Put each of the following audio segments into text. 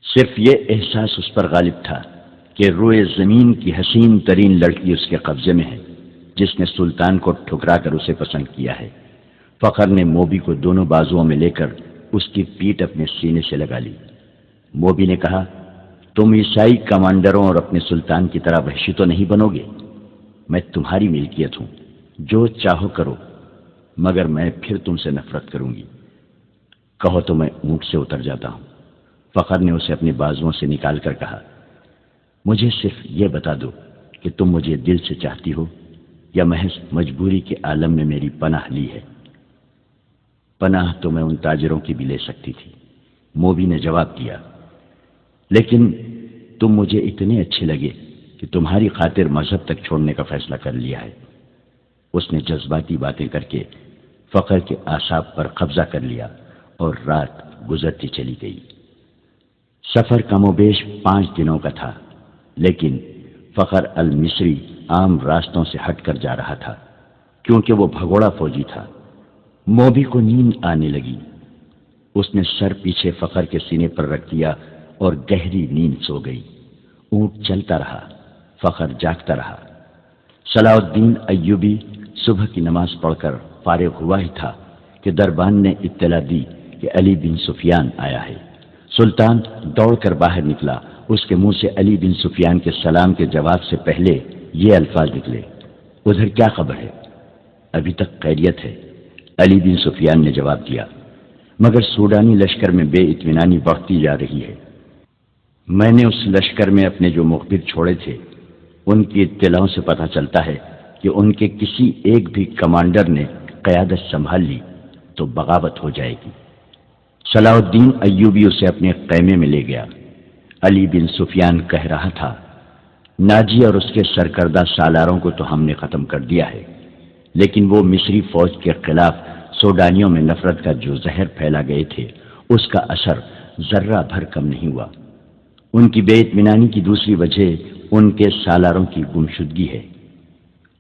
صرف یہ احساس اس پر غالب تھا کہ روئے زمین کی حسین ترین لڑکی اس کے قبضے میں ہے، جس نے سلطان کو ٹھکرا کر اسے پسند کیا ہے۔ فخر نے موبی کو دونوں بازوؤں میں لے کر اس کی پیٹھ اپنے سینے سے لگا لی۔ موبی نے کہا، تم عیسائی کمانڈروں اور اپنے سلطان کی طرح وحشی تو نہیں بنو گے؟ میں تمہاری ملکیت ہوں، جو چاہو کرو، مگر میں پھر تم سے نفرت کروں گی۔ کہو تو میں اونٹ سے اتر جاتا ہوں۔ فخر نے اسے اپنے بازوؤں سے نکال کر کہا، مجھے صرف یہ بتا دو کہ تم مجھے دل سے چاہتی ہو یا محض مجبوری کے عالم میں میری پناہ لی ہے؟ پناہ تو میں ان تاجروں کی بھی لے سکتی تھی، موبی نے جواب دیا، لیکن تم مجھے اتنے اچھے لگے کہ تمہاری خاطر مذہب تک چھوڑنے کا فیصلہ کر لیا ہے۔ اس نے جذباتی باتیں کر کے فخر کے اعصاب پر قبضہ کر لیا اور رات گزرتی چلی گئی۔ سفر کم و بیش 5 دنوں کا تھا، لیکن فخر المصری عام راستوں سے ہٹ کر جا رہا تھا کیونکہ وہ بھگوڑا فوجی تھا۔ موبی کو نیند آنے لگی۔ اس نے سر پیچھے فخر کے سینے پر رکھ دیا اور گہری نیند سو گئی۔ اونٹ چلتا رہا، فخر جاگتا رہا۔ صلاح الدین ایوبی صبح کی نماز پڑھ کر فارغ ہوا ہی تھا کہ دربان نے اطلاع دی کہ علی بن سفیان آیا ہے۔ سلطان دوڑ کر باہر نکلا۔ اس کے منہ سے علی بن سفیان کے سلام کے جواب سے پہلے یہ الفاظ نکلے، ادھر کیا خبر ہے؟ ابھی تک خیریت ہے، علی بن سفیان نے جواب دیا، مگر سوڈانی لشکر میں بے اطمینانی بڑھتی جا رہی ہے۔ میں نے اس لشکر میں اپنے جو مخبر چھوڑے تھے، ان کی اطلاعوں سے پتہ چلتا ہے کہ ان کے کسی ایک بھی کمانڈر نے قیادت سنبھال لی تو بغاوت ہو جائے گی۔ صلاح الدین ایوبی اسے اپنے خیمے میں لے گیا۔ علی بن سفیان کہہ رہا تھا، ناجی اور اس کے سرکردہ سالاروں کو تو ہم نے ختم کر دیا ہے، لیکن وہ مصری فوج کے خلاف سوڈانیوں میں نفرت کا جو زہر پھیلا گئے تھے، اس کا اثر ذرہ بھر کم نہیں ہوا۔ ان کی بے اطمینانی کی دوسری وجہ ان کے سالاروں کی گمشدگی ہے۔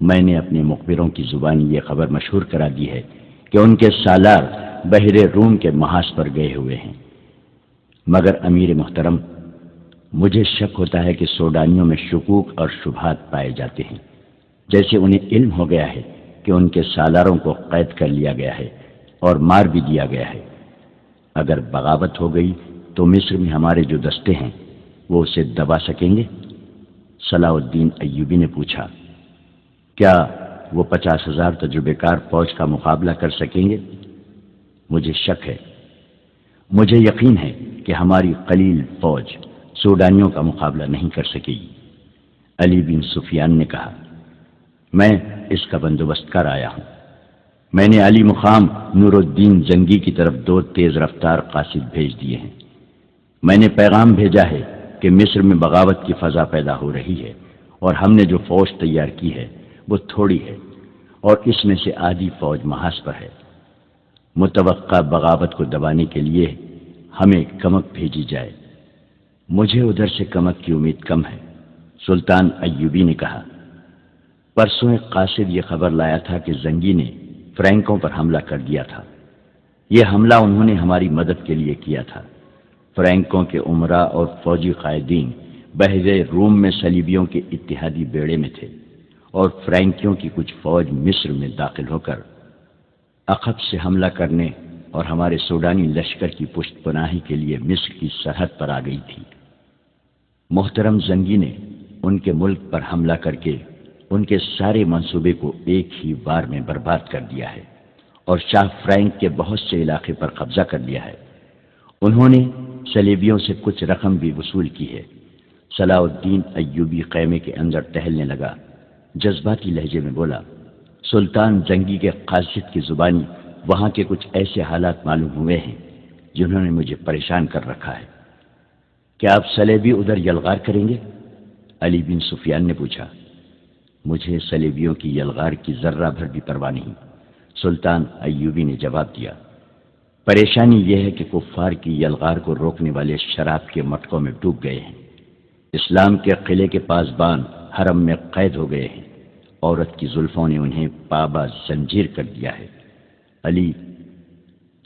میں نے اپنے مخبروں کی زبانی یہ خبر مشہور کرا دی ہے کہ ان کے سالار بحر روم کے محاذ پر گئے ہوئے ہیں، مگر امیر محترم، مجھے شک ہوتا ہے کہ سوڈانیوں میں شکوک اور شبہات پائے جاتے ہیں، جیسے انہیں علم ہو گیا ہے کہ ان کے سالاروں کو قید کر لیا گیا ہے اور مار بھی دیا گیا ہے۔ اگر بغاوت ہو گئی تو مصر میں ہمارے جو دستے ہیں وہ اسے دبا سکیں گے؟ صلاح الدین ایوبی نے پوچھا، کیا وہ 50,000 تجربے کار فوج کا مقابلہ کر سکیں گے؟ مجھے شک ہے، مجھے یقین ہے کہ ہماری قلیل فوج سوڈانیوں کا مقابلہ نہیں کر سکے گی۔ علی بن سفیان نے کہا، میں اس کا بندوبست کر آیا ہوں۔ میں نے علی مقام نور الدین زنگی کی طرف 2 تیز رفتار قاصد بھیج دیے ہیں۔ میں نے پیغام بھیجا ہے کہ مصر میں بغاوت کی فضا پیدا ہو رہی ہے اور ہم نے جو فوج تیار کی ہے وہ تھوڑی ہے اور اس میں سے آدھی فوج محاذ پر ہے۔ متوقع بغاوت کو دبانے کے لیے ہمیں کمک بھیجی جائے۔ مجھے ادھر سے کمک کی امید کم ہے۔ سلطان ایوبی نے کہا، پرسوں ایک قاصد یہ خبر لایا تھا کہ زنگی نے فرینکوں پر حملہ کر دیا تھا۔ یہ حملہ انہوں نے ہماری مدد کے لیے کیا تھا۔ فرینکوں کے عمراء اور فوجی قائدین بحر روم میں صلیبیوں کے اتحادی بیڑے میں تھے، اور فرینکیوں کی کچھ فوج مصر میں داخل ہو کر عقب سے حملہ کرنے اور ہمارے سوڈانی لشکر کی پشت پناہی کے لیے مصر کی سرحد پر آ گئی تھی۔ محترم زنگی نے ان کے ملک پر حملہ کر کے ان کے سارے منصوبے کو ایک ہی بار میں برباد کر دیا ہے اور شاہ فرینک کے بہت سے علاقے پر قبضہ کر لیا ہے۔ انہوں نے صلیبیوں سے کچھ رقم بھی وصول کی ہے۔ صلاح الدین ایوبی خیمے کے اندر ٹہلنے لگا، جذباتی لہجے میں بولا، سلطان زنگی کے قاصد کی زبانی وہاں کے کچھ ایسے حالات معلوم ہوئے ہیں جنہوں نے مجھے پریشان کر رکھا ہے۔ کیا آپ صلیبی ادھر یلغار کریں گے؟ علی بن سفیان نے پوچھا۔ مجھے صلیبیوں کی یلغار کی ذرہ بھر بھی پرواہ نہیں، سلطان ایوبی نے جواب دیا۔ پریشانی یہ ہے کہ کفار کی یلغار کو روکنے والے شراب کے مٹکوں میں ڈوب گئے ہیں۔ اسلام کے قلعے کے پاسبان حرم میں قید ہو گئے ہیں۔ عورت کی زلفوں نے انہیں پابا زنجیر کر دیا ہے۔ علی،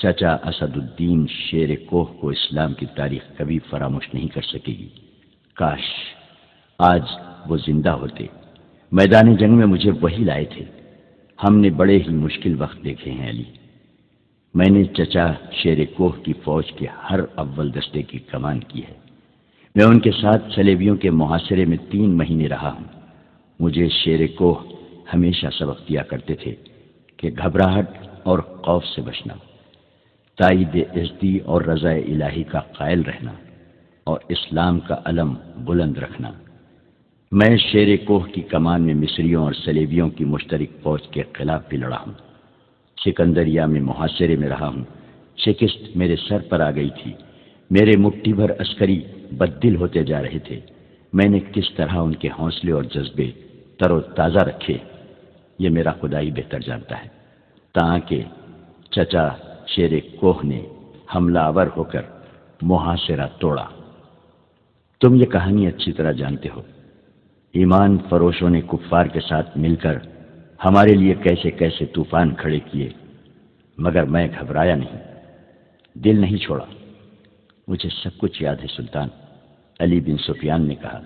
چچا اسد الدین شیر کوہ کو اسلام کی تاریخ کبھی فراموش نہیں کر سکے گی۔ کاش آج وہ زندہ ہوتے، میدان جنگ میں مجھے وہی لائے تھے۔ ہم نے بڑے ہی مشکل وقت دیکھے ہیں علی۔ میں نے چچا شیر کوہ کی فوج کے ہر اول دستے کی کمان کی ہے۔ میں ان کے ساتھ صلیبیوں کے محاصرے میں 3 مہینے رہا ہوں۔ مجھے شیر کوہ ہمیشہ سبق دیا کرتے تھے کہ گھبراہٹ اور خوف سے بچنا، تائید عزتی اور رضا الہی کا قائل رہنا اور اسلام کا علم بلند رکھنا۔ میں شیر کوہ کی کمان میں مصریوں اور صلیبیوں کی مشترک فوج کے خلاف بھی لڑا ہوں۔ سکندریہ میں محاصرے میں رہا ہوں۔ شکست میرے سر پر آ گئی تھی۔ میرے مٹھی بھر عسکری بددل ہوتے جا رہے تھے۔ میں نے کس طرح ان کے حوصلے اور جذبے تر و تازہ رکھے، یہ میرا خدا ہی بہتر جانتا ہے، تاکہ چچا شیر کوہ نے حملہ آور ہو کر محاصرہ توڑا۔ تم یہ کہانی اچھی طرح جانتے ہو۔ ایمان فروشوں نے کفار کے ساتھ مل کر ہمارے لیے کیسے کیسے طوفان کھڑے کیے، مگر میں گھبرایا نہیں، دل نہیں چھوڑا۔ مجھے سب کچھ یاد ہے سلطان، علی بن سفیان نے کہا۔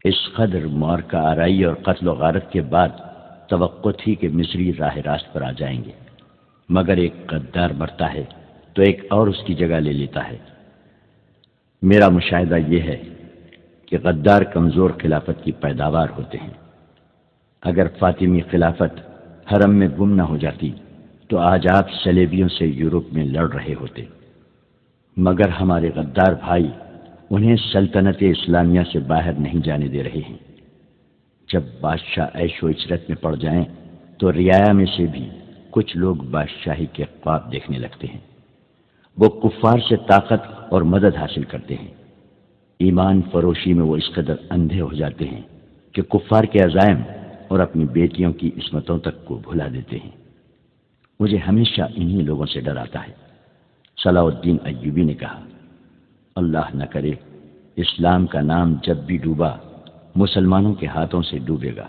اس قدر معرکہ آرائی اور قتل و غارت کے بعد توقع تھی کہ مصری راہ راست پر آ جائیں گے، مگر ایک غدار مرتا ہے تو ایک اور اس کی جگہ لے لیتا ہے۔ میرا مشاہدہ یہ ہے کہ غدار کمزور خلافت کی پیداوار ہوتے ہیں۔ اگر فاطمی خلافت حرم میں گم نہ ہو جاتی تو آج آپ صلیبیوں سے یورپ میں لڑ رہے ہوتے، مگر ہمارے غدار بھائی انہیں سلطنت اسلامیہ سے باہر نہیں جانے دے رہے ہیں۔ جب بادشاہ عیش و عشرت میں پڑ جائیں تو رعایا میں سے بھی کچھ لوگ بادشاہی کے خواب دیکھنے لگتے ہیں۔ وہ کفار سے طاقت اور مدد حاصل کرتے ہیں۔ ایمان فروشی میں وہ اس قدر اندھے ہو جاتے ہیں کہ کفار کے عزائم اور اپنی بیٹیوں کی عصمتوں تک کو بھلا دیتے ہیں۔ مجھے ہمیشہ انہی لوگوں سے ڈر آتا ہے۔ صلاح الدین ایوبی نے کہا، اللہ نہ کرے اسلام کا نام جب بھی ڈوبا مسلمانوں کے ہاتھوں سے ڈوبے گا۔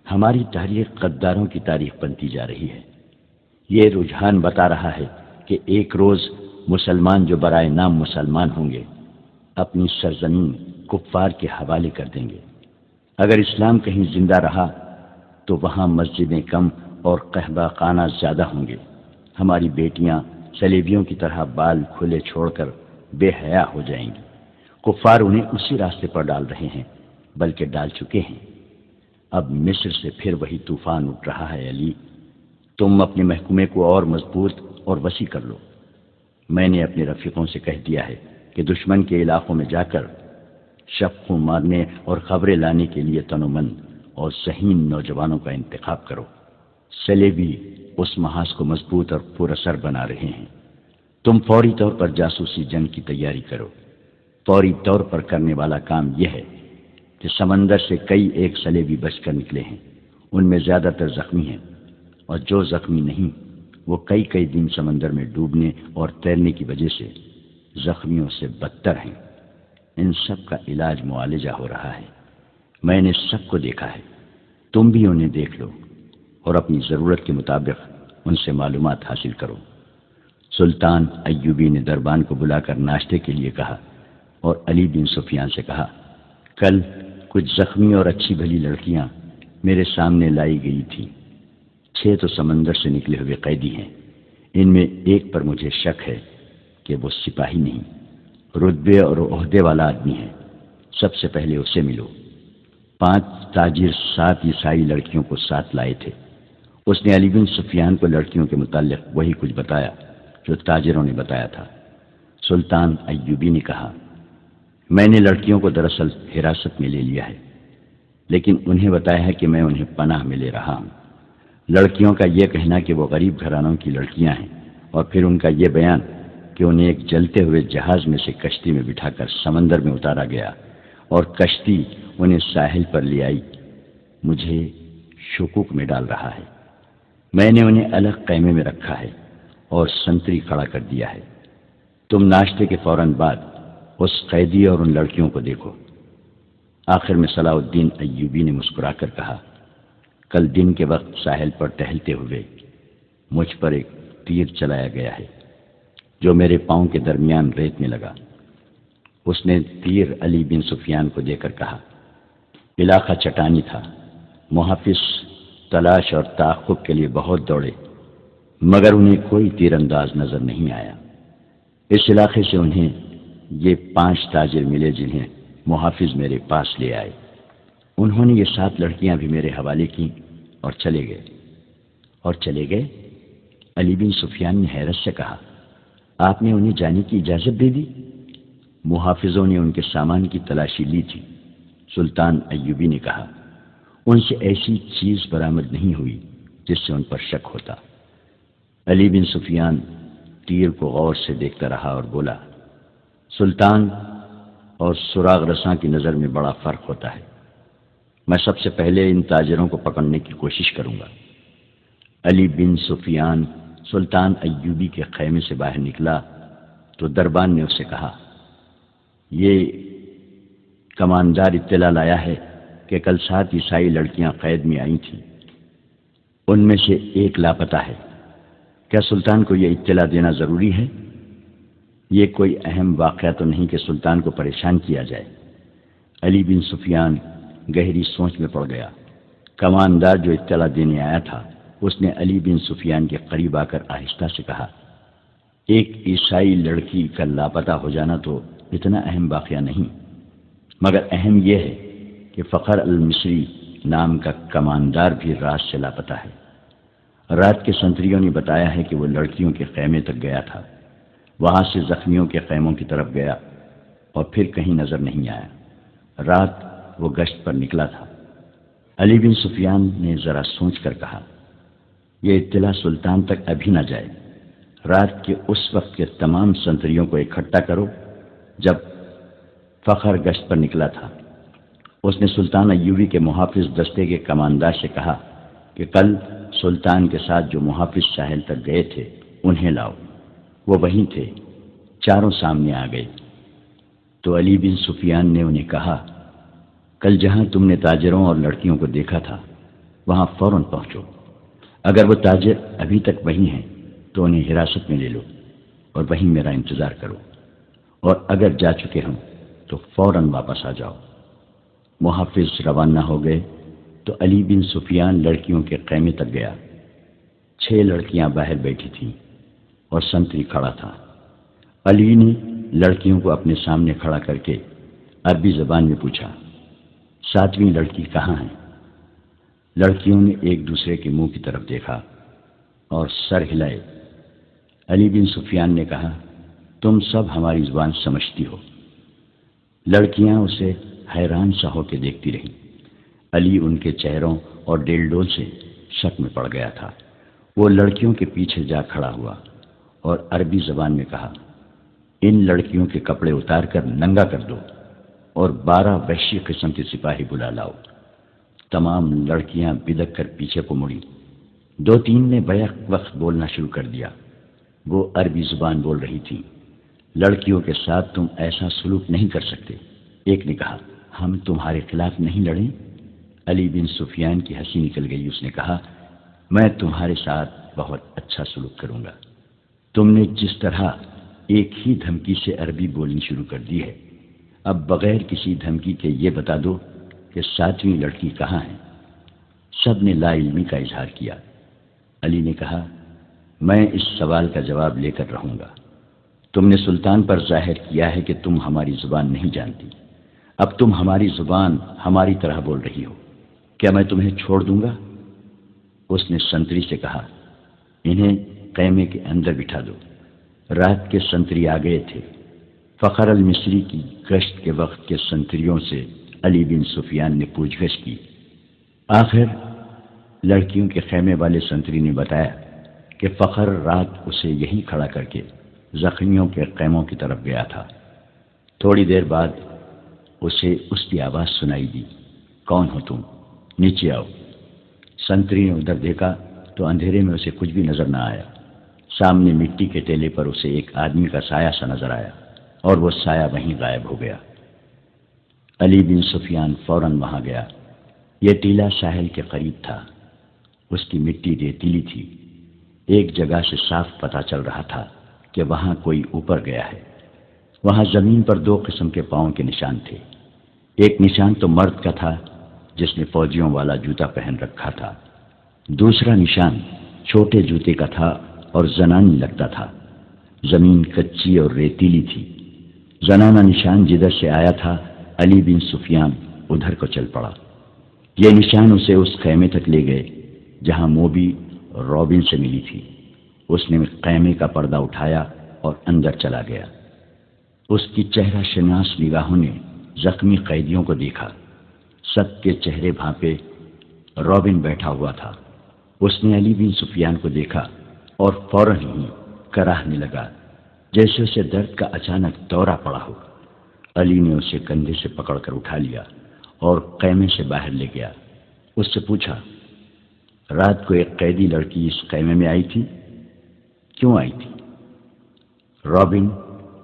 ہماری تاریخ غداروں کی تاریخ بنتی جا رہی ہے۔ یہ رجحان بتا رہا ہے کہ ایک روز مسلمان جو برائے نام مسلمان ہوں گے اپنی سرزمین کفار کے حوالے کر دیں گے۔ اگر اسلام کہیں زندہ رہا تو وہاں مسجدیں کم اور قہوہ خانہ زیادہ ہوں گے۔ ہماری بیٹیاں صلیبیوں کی طرح بال کھلے چھوڑ کر بے حیا ہو جائیں گی۔ کفار انہیں اسی راستے پر ڈال رہے ہیں، بلکہ ڈال چکے ہیں۔ اب مصر سے پھر وہی طوفان اٹھ رہا ہے علی۔ تم اپنے محکمے کو اور مضبوط اور وسیع کر لو۔ میں نے اپنے رفیقوں سے کہہ دیا ہے کہ دشمن کے علاقوں میں جا کر شبخوں مارنے اور خبریں لانے کے لیے تنومند اور ذہین نوجوانوں کا انتخاب کرو۔ صلیبی اس محاذ کو مضبوط اور پر اثر بنا رہے ہیں۔ تم فوری طور پر جاسوسی جنگ کی تیاری کرو۔ فوری طور پر کرنے والا کام یہ ہے کہ سمندر سے کئی ایک صلیبی بچ کر نکلے ہیں۔ ان میں زیادہ تر زخمی ہیں، اور جو زخمی نہیں وہ کئی کئی دن سمندر میں ڈوبنے اور تیرنے کی وجہ سے زخمیوں سے بدتر ہیں۔ ان سب کا علاج معالجہ ہو رہا ہے۔ میں نے سب کو دیکھا ہے، تم بھی انہیں دیکھ لو اور اپنی ضرورت کے مطابق ان سے معلومات حاصل کرو۔ سلطان ایوبی نے دربان کو بلا کر ناشتے کے لیے کہا اور علی بن سفیان سے کہا، کل کچھ زخمی اور اچھی بھلی لڑکیاں میرے سامنے لائی گئی تھیں۔ 6 تو سمندر سے نکلے ہوئے قیدی ہیں۔ ان میں ایک پر مجھے شک ہے کہ وہ سپاہی نہیں، رتبے اور عہدے والا آدمی ہے۔ سب سے پہلے اسے ملو۔ 5 تاجر 7 عیسائی لڑکیوں کو ساتھ لائے تھے۔ اس نے علی بن سفیان کو لڑکیوں کے متعلق وہی کچھ بتایا جو تاجروں نے بتایا تھا۔ سلطان ایوبی نے کہا، میں نے لڑکیوں کو دراصل حراست میں لے لیا ہے، لیکن انہیں بتایا ہے کہ میں انہیں پناہ میں لے رہا ہوں۔ لڑکیوں کا یہ کہنا کہ وہ غریب گھرانوں کی لڑکیاں ہیں، اور پھر ان کا یہ بیان کہ انہیں ایک جلتے ہوئے جہاز میں سے کشتی میں بٹھا کر سمندر میں اتارا گیا اور کشتی انہیں ساحل پر لے آئی، مجھے شکوک میں ڈال رہا ہے۔ میں نے انہیں الگ خیمے میں رکھا ہے اور سنتری کھڑا کر دیا ہے۔ تم ناشتے کے فوراً بعد اس قیدی اور ان لڑکیوں کو دیکھو۔ آخر میں صلاح الدین ایوبی نے مسکرا کر کہا، کل دن کے وقت ساحل پر ٹہلتے ہوئے مجھ پر ایک تیر چلایا گیا ہے۔ جو میرے پاؤں کے درمیان ریت میں لگا۔ اس نے تیر علی بن سفیان کو دے کر کہا، علاقہ چٹانی تھا، محافظ تلاش اور تعاقب کے لیے بہت دوڑے مگر انہیں کوئی تیر انداز نظر نہیں آیا۔ اس علاقے سے انہیں یہ 5 تاجر ملے جنہیں محافظ میرے پاس لے آئے۔ انہوں نے یہ 7 لڑکیاں بھی میرے حوالے کی اور چلے گئے۔ اور چلے گئے؟ علی بن سفیان نے حیرت سے کہا، آپ نے انہیں جانے کی اجازت دے دی؟ محافظوں نے ان کے سامان کی تلاشی لی تھی۔ سلطان ایوبی نے کہا، ان سے ایسی چیز برآمد نہیں ہوئی جس سے ان پر شک ہوتا۔ علی بن سفیان تیر کو غور سے دیکھتا رہا اور بولا، سلطان اور سراغ رساں کی نظر میں بڑا فرق ہوتا ہے۔ میں سب سے پہلے ان تاجروں کو پکڑنے کی کوشش کروں گا۔ علی بن سفیان سلطان ایوبی کے خیمے سے باہر نکلا تو دربان نے اس سے کہا، یہ کماندار اطلاع لایا ہے کہ کل 7 عیسائی لڑکیاں قید میں آئی تھیں، ان میں سے ایک لاپتہ ہے۔ کیا سلطان کو یہ اطلاع دینا ضروری ہے؟ یہ کوئی اہم واقعہ تو نہیں کہ سلطان کو پریشان کیا جائے۔ علی بن سفیان گہری سوچ میں پڑ گیا۔ کماندار جو اطلاع دینے آیا تھا اس نے علی بن سفیان کے قریب آ کر آہستہ سے کہا، ایک عیسائی لڑکی کا لاپتہ ہو جانا تو اتنا اہم واقعہ نہیں، مگر اہم یہ ہے کہ فخر المصری نام کا کماندار بھی رات سے لاپتہ ہے۔ رات کے سنتریوں نے بتایا ہے کہ وہ لڑکیوں کے خیمے تک گیا تھا، وہاں سے زخمیوں کے خیموں کی طرف گیا اور پھر کہیں نظر نہیں آیا۔ رات وہ گشت پر نکلا تھا۔ علی بن سفیان نے ذرا سوچ کر کہا، یہ اطلاع سلطان تک ابھی نہ جائے۔ رات کے اس وقت کے تمام سنتریوں کو اکٹھا کرو جب فخر گشت پر نکلا تھا۔ اس نے سلطان ایوبی کے محافظ دستے کے کماندار سے کہا کہ کل سلطان کے ساتھ جو محافظ ساحل تک گئے تھے انہیں لاؤ۔ وہ وہیں تھے، چاروں سامنے آ گئے۔ تو علی بن سفیان نے انہیں کہا، کل جہاں تم نے تاجروں اور لڑکیوں کو دیکھا تھا وہاں فوراً پہنچو۔ اگر وہ تاجر ابھی تک وہیں ہیں تو انہیں حراست میں لے لو اور وہیں میرا انتظار کرو، اور اگر جا چکے ہوں تو فوراً واپس آ جاؤ۔ محافظ روانہ ہو گئے تو علی بن سفیان لڑکیوں کے خیمے تک گیا۔ 6 لڑکیاں باہر بیٹھی تھیں اور سنتری کھڑا تھا۔ علی نے لڑکیوں کو اپنے سامنے کھڑا کر کے عربی زبان میں پوچھا، 7ویں لڑکی کہاں ہے؟ لڑکیوں نے ایک دوسرے کے منہ کی طرف دیکھا اور سر ہلائے۔ علی بن سفیان نے کہا، تم سب ہماری زبان سمجھتی ہو۔ لڑکیاں اسے حیران سا ہو کے دیکھتی رہیں۔ علی ان کے چہروں اور ڈیل ڈول سے شک میں پڑ گیا تھا۔ وہ لڑکیوں کے پیچھے جا کھڑا ہوا اور عربی زبان میں کہا، ان لڑکیوں کے کپڑے اتار کر ننگا کر دو اور 12 وحشی قسم کے سپاہی بلا لاؤ۔ تمام لڑکیاں بدک کر پیچھے کو مڑی۔ 2-3 نے بیک وقت بولنا شروع کر دیا۔ وہ عربی زبان بول رہی تھی، لڑکیوں کے ساتھ تم ایسا سلوک نہیں کر سکتے۔ ایک نے کہا، ہم تمہارے خلاف نہیں لڑیں؟ علی بن سفیان کی ہنسی نکل گئی۔ اس نے کہا، میں تمہارے ساتھ بہت اچھا سلوک کروں گا۔ تم نے جس طرح ایک ہی دھمکی سے عربی بولنی شروع کر دی ہے، اب بغیر کسی دھمکی کے یہ بتا دو کہ 7ویں لڑکی کہاں ہے؟ سب نے لا علمی کا اظہار کیا۔ علی نے کہا، میں اس سوال کا جواب لے کر رہوں گا۔ تم نے سلطان پر ظاہر کیا ہے کہ تم ہماری زبان نہیں جانتی، اب تم ہماری زبان ہماری طرح بول رہی ہو، کیا میں تمہیں چھوڑ دوں گا؟ اس نے سنتری سے کہا، انہیں خیمے کے اندر بٹھا دو۔ رات کے سنتری آ گئے تھے۔ فخر المصری کی گشت کے وقت کے سنتریوں سے علی بن سفیان نے پوچھ گچھ کی۔ آخر لڑکیوں کے خیمے والے سنتری نے بتایا کہ فخر رات اسے یہیں کھڑا کر کے زخمیوں کے خیموں کی طرف گیا تھا۔ تھوڑی دیر بعد اسے اس کی آواز سنائی دی، کون ہو تم؟ نیچے آؤ۔ سنتری نے ادھر دیکھا تو اندھیرے میں اسے کچھ بھی نظر نہ آیا۔ سامنے مٹی کے ٹیلے پر اسے ایک آدمی کا سایہ سا نظر آیا اور وہ سایہ وہیں غائب ہو گیا۔ علی بن سفیان فوراً وہاں گیا۔ یہ ٹیلہ ساحل کے قریب تھا۔ اس کی مٹی ریتیلی تھی۔ ایک جگہ سے صاف پتہ چل رہا تھا کہ وہاں کوئی اوپر گیا ہے۔ وہاں زمین پر دو قسم کے پاؤں کے نشان تھے۔ ایک نشان تو مرد کا تھا جس نے فوجیوں والا جوتا پہن رکھا تھا، دوسرا نشان چھوٹے جوتے کا تھا اور زنانی لگتا تھا۔ زمین کچی اور ریتیلی تھی۔ زنانہ نشان جدھر سے آیا تھا علی بن سفیان ادھر کو چل پڑا۔ یہ نشان اسے اس خیمے تک لے گئے جہاں موبی رابن سے ملی تھی۔ اس نے خیمے کا پردہ اٹھایا اور اندر چلا گیا۔ اس کی چہرہ شناس نگاہوں نے زخمی قیدیوں کو دیکھا۔ سب کے چہرے بھانپے۔ رابن بیٹھا ہوا تھا۔ اس نے علی بن سفیان کو دیکھا اور فوراً ہی کراہنے لگا جیسے اسے درد کا اچانک دورہ پڑا ہو۔ علی نے اسے کندھے سے پکڑ کر اٹھا لیا اور خیمے سے باہر لے گیا۔ اس سے پوچھا، رات کو ایک قیدی لڑکی اس خیمے میں آئی تھی؟ کیوں آئی تھی؟ رابن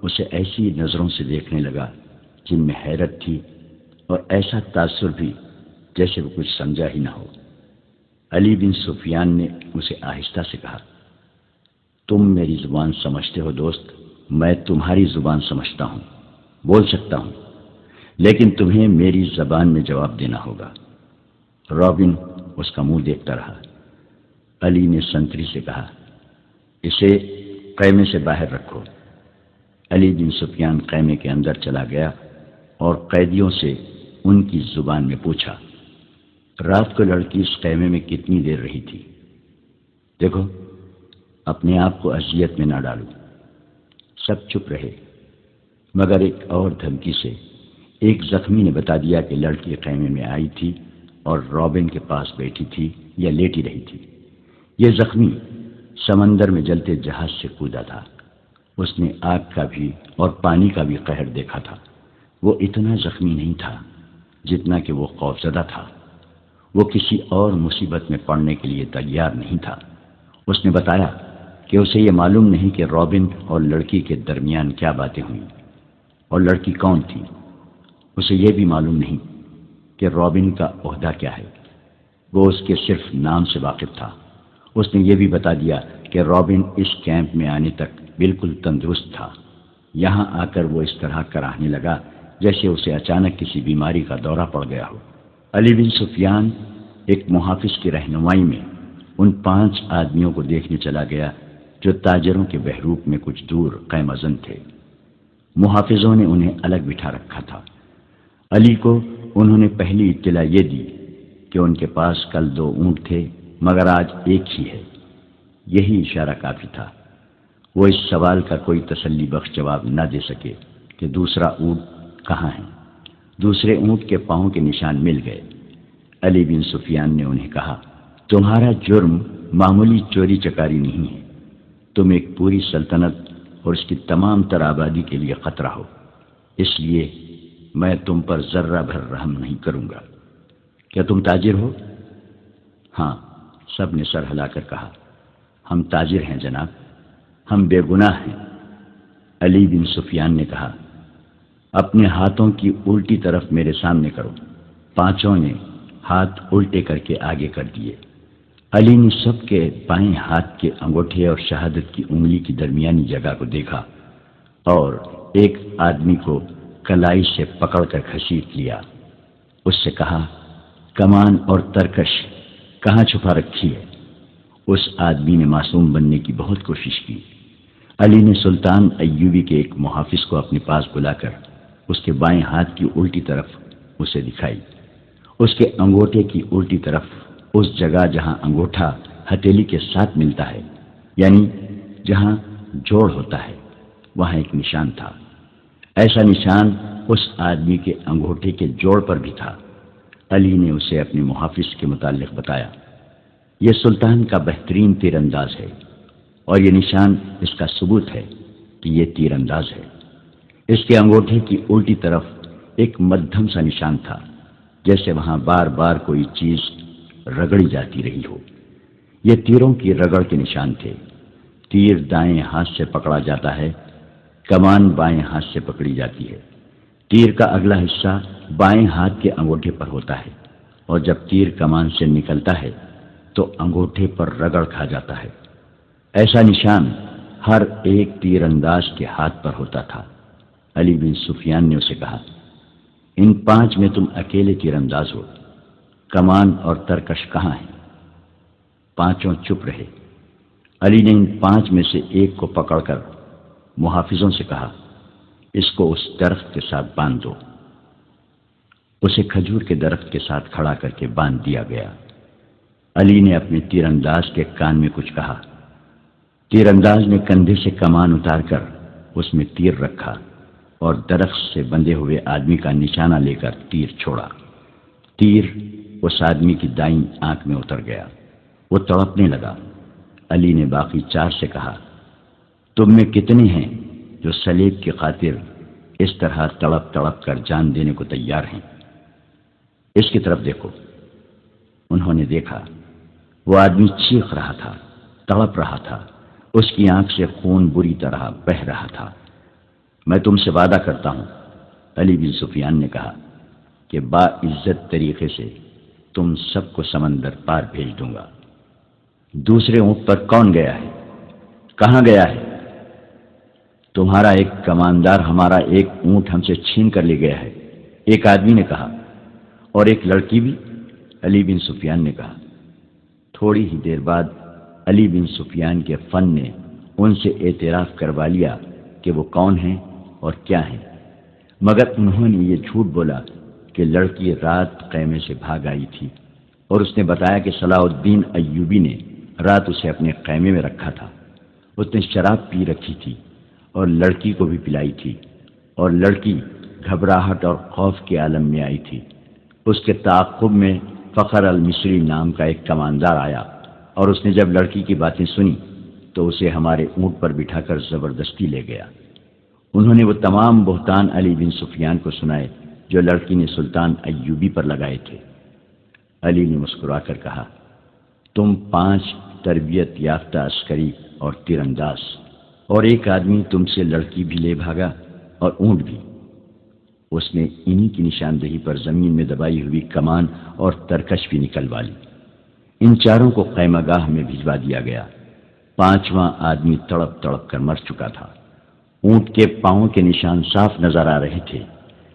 اسے ایسی نظروں سے دیکھنے لگا جن میں حیرت تھی اور ایسا تاثر بھی جیسے وہ کچھ سمجھا ہی نہ ہو۔ علی بن سفیان نے اسے آہستہ سے کہا، تم میری زبان سمجھتے ہو دوست، میں تمہاری زبان سمجھتا ہوں، بول سکتا ہوں، لیکن تمہیں میری زبان میں جواب دینا ہوگا۔ رابن اس کا منہ دیکھتا رہا۔ علی نے سنتری سے کہا، اسے خیمے سے باہر رکھو۔ علی بن سفیان خیمے کے اندر چلا گیا اور قیدیوں سے ان کی زبان میں پوچھا، رات کو لڑکی اس خیمے میں کتنی دیر رہی تھی؟ دیکھو، اپنے آپ کو اذیت میں نہ ڈالو۔ سب چپ رہے، مگر ایک اور دھمکی سے ایک زخمی نے بتا دیا کہ لڑکی خیمے میں آئی تھی اور رابن کے پاس بیٹھی تھی یا لیٹی رہی تھی۔ یہ زخمی سمندر میں جلتے جہاز سے کودا تھا۔ اس نے آگ کا بھی اور پانی کا بھی قہر دیکھا تھا۔ وہ اتنا زخمی نہیں تھا جتنا کہ وہ خوفزدہ تھا۔ وہ کسی اور مصیبت میں پڑنے کے لیے تیار نہیں تھا۔ اس نے بتایا کہ اسے یہ معلوم نہیں کہ رابن اور لڑکی کے درمیان کیا باتیں ہوئیں اور لڑکی کون تھی۔ اسے یہ بھی معلوم نہیں کہ رابن کا عہدہ کیا ہے۔ وہ اس کے صرف نام سے واقف تھا۔ اس نے یہ بھی بتا دیا کہ رابن اس کیمپ میں آنے تک بالکل تندرست تھا۔ یہاں آ کر وہ اس طرح کراہنے لگا جیسے اسے اچانک کسی بیماری کا دورہ پڑ گیا ہو۔ علی بن سفیان ایک محافظ کی رہنمائی میں ان 5 آدمیوں کو دیکھنے چلا گیا جو تاجروں کے بحروپ میں کچھ دور قائم ازن تھے۔ محافظوں نے انہیں الگ بٹھا رکھا تھا۔ علی کو انہوں نے پہلی اطلاع یہ دی کہ ان کے پاس کل 2 اونٹ تھے مگر آج ایک ہی ہے۔ یہی اشارہ کافی تھا۔ وہ اس سوال کا کوئی تسلی بخش جواب نہ دے سکے کہ دوسرا اونٹ کہاں ہے۔ دوسرے اونٹ کے پاؤں کے نشان مل گئے۔ علی بن سفیان نے انہیں کہا، تمہارا جرم معمولی چوری چکاری نہیں ہے، تم ایک پوری سلطنت اور اس کی تمام تر آبادی کے لیے خطرہ ہو، اس لیے میں تم پر ذرہ بھر رحم نہیں کروں گا۔ کیا تم تاجر ہو؟ ہاں، سب نے سر ہلا کر کہا، ہم تاجر ہیں جناب، ہم بے گناہ ہیں۔ علی بن سفیان نے کہا، اپنے ہاتھوں کی الٹی طرف میرے سامنے کرو۔ 5 نے ہاتھ الٹے کر کے آگے کر دیے۔ علی نے سب کے بائیں ہاتھ کے انگوٹھے اور شہادت کی انگلی کی درمیانی جگہ کو دیکھا اور ایک آدمی کو کلائی سے پکڑ کر گھسیٹ لیا۔ اس سے کہا، کمان اور ترکش کہاں چھپا رکھی ہے؟ اس آدمی نے معصوم بننے کی بہت کوشش کی۔ علی نے سلطان ایوبی کے ایک محافظ کو اپنے پاس بلا کر اس کے بائیں ہاتھ کی الٹی طرف اسے دکھائی۔ اس کے انگوٹھے کی الٹی طرف اس جگہ جہاں انگوٹھا ہتھیلی کے ساتھ ملتا ہے، یعنی جہاں جوڑ ہوتا ہے، وہاں ایک نشان تھا۔ ایسا نشان اس آدمی کے انگوٹھے کے جوڑ پر بھی تھا۔ علی نے اسے اپنے محافظ کے متعلق بتایا، یہ سلطان کا بہترین تیر انداز ہے اور یہ نشان اس کا ثبوت ہے کہ یہ تیر انداز ہے۔ اس کے انگوٹھے کی الٹی طرف ایک مدھم سا نشان تھا، جیسے وہاں بار بار کوئی چیز رگڑی جاتی رہی ہو۔ یہ تیروں کی رگڑ کے نشان تھے۔ تیر دائیں ہاتھ سے پکڑا جاتا ہے، کمان بائیں ہاتھ سے پکڑی جاتی ہے۔ تیر کا اگلا حصہ بائیں ہاتھ کے انگوٹھے پر ہوتا ہے اور جب تیر کمان سے نکلتا ہے تو انگوٹھے پر رگڑ کھا جاتا ہے۔ ایسا نشان ہر ایک تیر انداز کے ہاتھ پر ہوتا تھا۔ علی بن سفیان نے اسے کہا، ان 5 میں تم اکیلے تیر انداز ہو، کمان اور ترکش کہاں ہیں؟ 5 چپ رہے۔ علی نے ان 5 میں سے ایک کو پکڑ کر محافظوں سے کہا، اس کو اس درخت کے ساتھ باندھ دو۔ اسے کھجور کے درخت کے ساتھ کھڑا کر کے باندھ دیا گیا۔ علی نے اپنے تیر انداز کے کان میں کچھ کہا۔ تیر انداز نے کندھے سے کمان اتار کر اس میں تیر رکھا اور درخت سے بندھے ہوئے آدمی کا نشانہ لے کر تیر چھوڑا۔ تیر اس آدمی کی دائیں آنکھ میں اتر گیا، وہ تڑپنے لگا۔ علی نے باقی 4 سے کہا، تم میں کتنے ہیں جو صلیب کی خاطر اس طرح تڑپ تڑپ کر جان دینے کو تیار ہیں؟ اس کی طرف دیکھو۔ انہوں نے دیکھا، وہ آدمی چیخ رہا تھا، تڑپ رہا تھا، اس کی آنکھ سے خون بری طرح بہہ رہا تھا۔ میں تم سے وعدہ کرتا ہوں، علی بن سفیان نے کہا، کہ باعزت طریقے سے تم سب کو سمندر پار بھیج دوں گا۔ دوسرے اونٹ پر کون گیا ہے؟ کہاں گیا ہے؟ تمہارا ایک کماندار ہمارا ایک اونٹ ہم سے چھین کر لے گیا ہے، ایک آدمی نے کہا۔ اور ایک لڑکی بھی؟ علی بن سفیان نے کہا۔ تھوڑی ہی دیر بعد علی بن سفیان کے فن نے ان سے اعتراف کروا لیا کہ وہ کون ہیں اور کیا ہیں، مگر انہوں نے یہ جھوٹ بولا کہ لڑکی رات خیمے سے بھاگ آئی تھی، اور اس نے بتایا کہ صلاح الدین ایوبی نے رات اسے اپنے خیمے میں رکھا تھا۔ اس نے شراب پی رکھی تھی اور لڑکی کو بھی پلائی تھی، اور لڑکی گھبراہٹ اور خوف کے عالم میں آئی تھی۔ اس کے تعاقب میں فخر المصری نام کا ایک کماندار آیا، اور اس نے جب لڑکی کی باتیں سنی تو اسے ہمارے اونٹ پر بٹھا کر زبردستی لے گیا۔ انہوں نے وہ تمام بہتان علی بن سفیان کو سنائے جو لڑکی نے سلطان ایوبی پر لگائے تھے۔ علی نے مسکرا کر کہا، تم 5 تربیت یافتہ عسکری اور تیر انداز، اور ایک آدمی تم سے لڑکی بھی لے بھاگا اور اونٹ بھی۔ اس نے انہی کی نشاندہی پر زمین میں دبائی ہوئی کمان اور ترکش بھی نکلوا لی۔ ان 4 کو خیمہ گاہ میں بھجوا دیا گیا۔ 5واں آدمی تڑپ تڑپ کر مر چکا تھا۔ اونٹ کے پاؤں کے نشان صاف نظر آ رہے تھے۔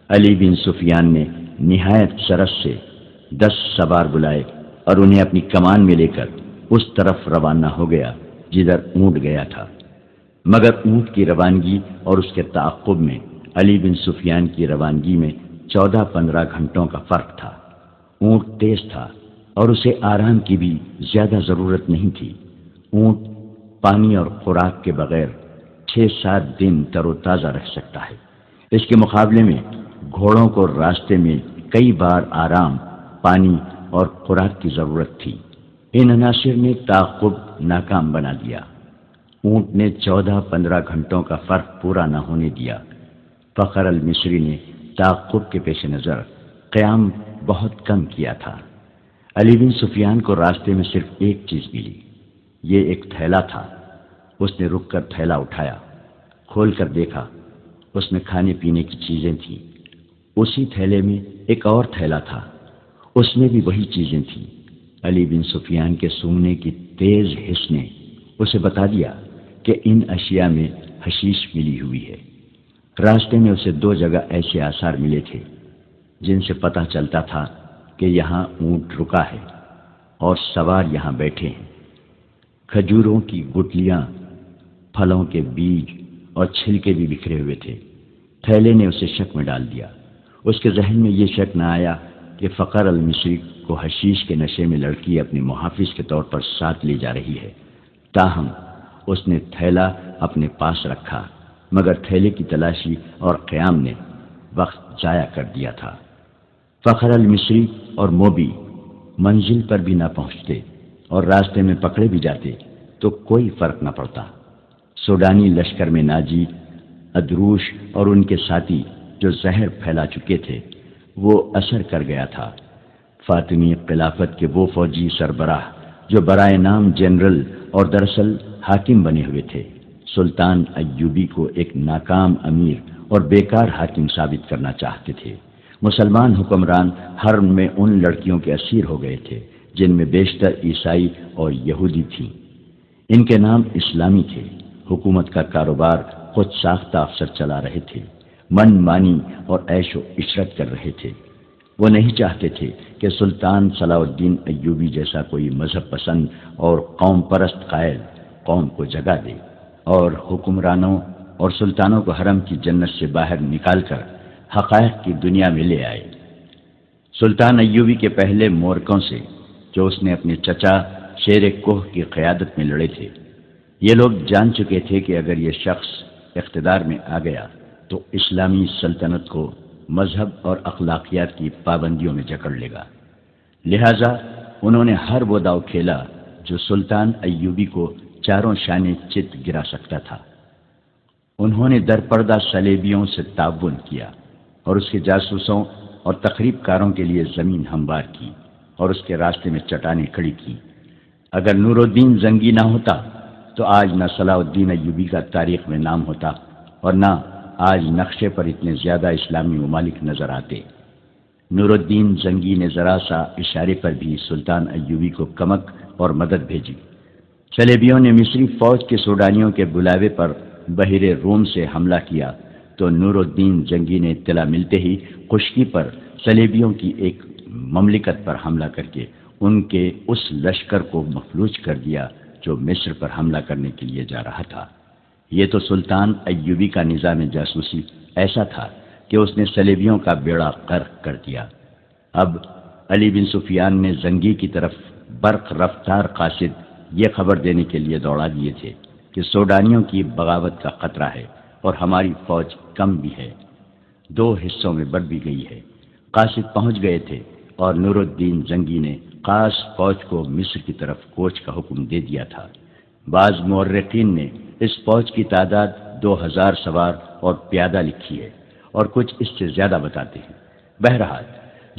علی بن سفیان نے نہایت سرس سے 10 سوار بلائے اور انہیں اپنی کمان میں لے کر اس طرف روانہ ہو گیا جدھر اونٹ گیا تھا، مگر اونٹ کی روانگی اور اس کے تعاقب میں علی بن سفیان کی روانگی میں 14-15 گھنٹوں کا فرق تھا۔ اونٹ تیز تھا اور اسے آرام کی بھی زیادہ ضرورت نہیں تھی۔ اونٹ پانی اور خوراک کے بغیر 6-7 دن تر و تازہ رہ سکتا ہے۔ اس کے مقابلے میں گھوڑوں کو راستے میں کئی بار آرام، پانی اور خوراک کی ضرورت تھی۔ ان عناصر نے تعاقب ناکام بنا دیا۔ اونٹ نے 14-15 گھنٹوں کا فرق پورا نہ ہونے دیا۔ فخر المصری نے تعاقب کے پیش نظر قیام بہت کم کیا تھا۔ علی بن سفیان کو راستے میں صرف ایک چیز ملی، یہ ایک تھیلا تھا۔ اس نے رک کر تھیلا اٹھایا، کھول کر دیکھا، اس میں کھانے پینے کی چیزیں تھیں۔ اسی تھیلے میں ایک اور تھیلا تھا، اس میں بھی وہی چیزیں تھیں۔ علی بن سفیان کے سونگنے کی تیز حس نے اسے بتا دیا کہ ان اشیاء میں حشیش ملی ہوئی ہے۔ راستے میں اسے 2 جگہ ایسے آثار ملے تھے جن سے پتہ چلتا تھا کہ یہاں اونٹ رکا ہے اور سوار یہاں بیٹھے ہیں۔ کھجوروں کی گٹلیاں، پھلوں کے بیج اور چھلکے بھی بکھرے ہوئے تھے۔ تھیلے نے اسے شک میں ڈال دیا۔ اس کے ذہن میں یہ شک نہ آیا کہ فخر المصری کو حشیش کے نشے میں لڑکی اپنے محافظ کے طور پر ساتھ لی جا رہی ہے۔ تاہم اس نے تھیلا اپنے پاس رکھا، مگر تھیلے کی تلاشی اور قیام نے وقت ضائع کر دیا تھا۔ فخر المصری اور موبی منزل پر بھی نہ پہنچتے اور راستے میں پکڑے بھی جاتے تو کوئی فرق نہ پڑتا۔ سوڈانی لشکر میں ناجی، ادروش اور ان کے ساتھی جو زہر پھیلا چکے تھے وہ اثر کر گیا تھا۔ فاطمی خلافت کے وہ فوجی سربراہ جو برائے نام جنرل اور دراصل حاکم بنے ہوئے تھے، سلطان ایوبی کو ایک ناکام امیر اور بیکار حاکم ثابت کرنا چاہتے تھے۔ مسلمان حکمران حرم میں ان لڑکیوں کے اسیر ہو گئے تھے جن میں بیشتر عیسائی اور یہودی تھیں۔ ان کے نام اسلامی تھے۔ حکومت کا کاروبار خود ساختہ افسر چلا رہے تھے، من مانی اور عیش و عشرت کر رہے تھے۔ وہ نہیں چاہتے تھے کہ سلطان صلاح الدین ایوبی جیسا کوئی مذہب پسند اور قوم پرست قائد قوم کو جگا دے اور حکمرانوں اور سلطانوں کو حرم کی جنت سے باہر نکال کر حقائق کی دنیا میں لے آئے۔ سلطان ایوبی کے پہلے مورکوں سے جو اس نے اپنے چچا شیر کوہ کی قیادت میں لڑے تھے، یہ لوگ جان چکے تھے کہ اگر یہ شخص اقتدار میں آ گیا تو اسلامی سلطنت کو مذہب اور اخلاقیات کی پابندیوں میں جکڑ لے گا۔ لہذا انہوں نے ہر وہ داؤ کھیلا جو سلطان ایوبی کو چاروں شانے چت گرا سکتا تھا۔ انہوں نے درپردہ صلیبیوں سے تعاون کیا اور اس کے جاسوسوں اور تخریب کاروں کے لیے زمین ہموار کی اور اس کے راستے میں چٹانیں کھڑی کی۔ اگر نور الدین زنگی نہ ہوتا تو آج نہ صلاح الدین ایوبی کا تاریخ میں نام ہوتا اور نہ آج نقشے پر اتنے زیادہ اسلامی ممالک نظر آتے۔ نور الدین زنگی نے ذرا سا اشارے پر بھی سلطان ایوبی کو کمک اور مدد بھیجی۔ صلیبیوں نے مصری فوج کے سوڈانیوں کے بلاوے پر بحیرہ روم سے حملہ کیا تو نور الدین زنگی نے اطلاع ملتے ہی خشکی پر صلیبیوں کی ایک مملکت پر حملہ کر کے ان کے اس لشکر کو مفلوج کر دیا جو مصر پر حملہ کرنے کے لیے جا رہا تھا۔ یہ تو سلطان ایوبی کا نظام جاسوسی ایسا تھا کہ اس نے صلیبیوں کا بیڑا غرق کر دیا۔ اب علی بن سفیان نے زنگی کی طرف برق رفتار قاصد یہ خبر دینے کے لیے دوڑا دیے تھے کہ سوڈانیوں کی بغاوت کا خطرہ ہے اور ہماری فوج کم بھی ہے، 2 حصوں میں بٹ بھی گئی ہے۔ قاصد پہنچ گئے تھے اور نور الدین زنگی نے خاص فوج کو مصر کی طرف کوچ کا حکم دے دیا تھا۔ بعض مورخین نے اس فوج کی تعداد 2000 سوار اور پیادہ لکھی ہے اور کچھ اس سے زیادہ بتاتے ہیں۔ بہرحال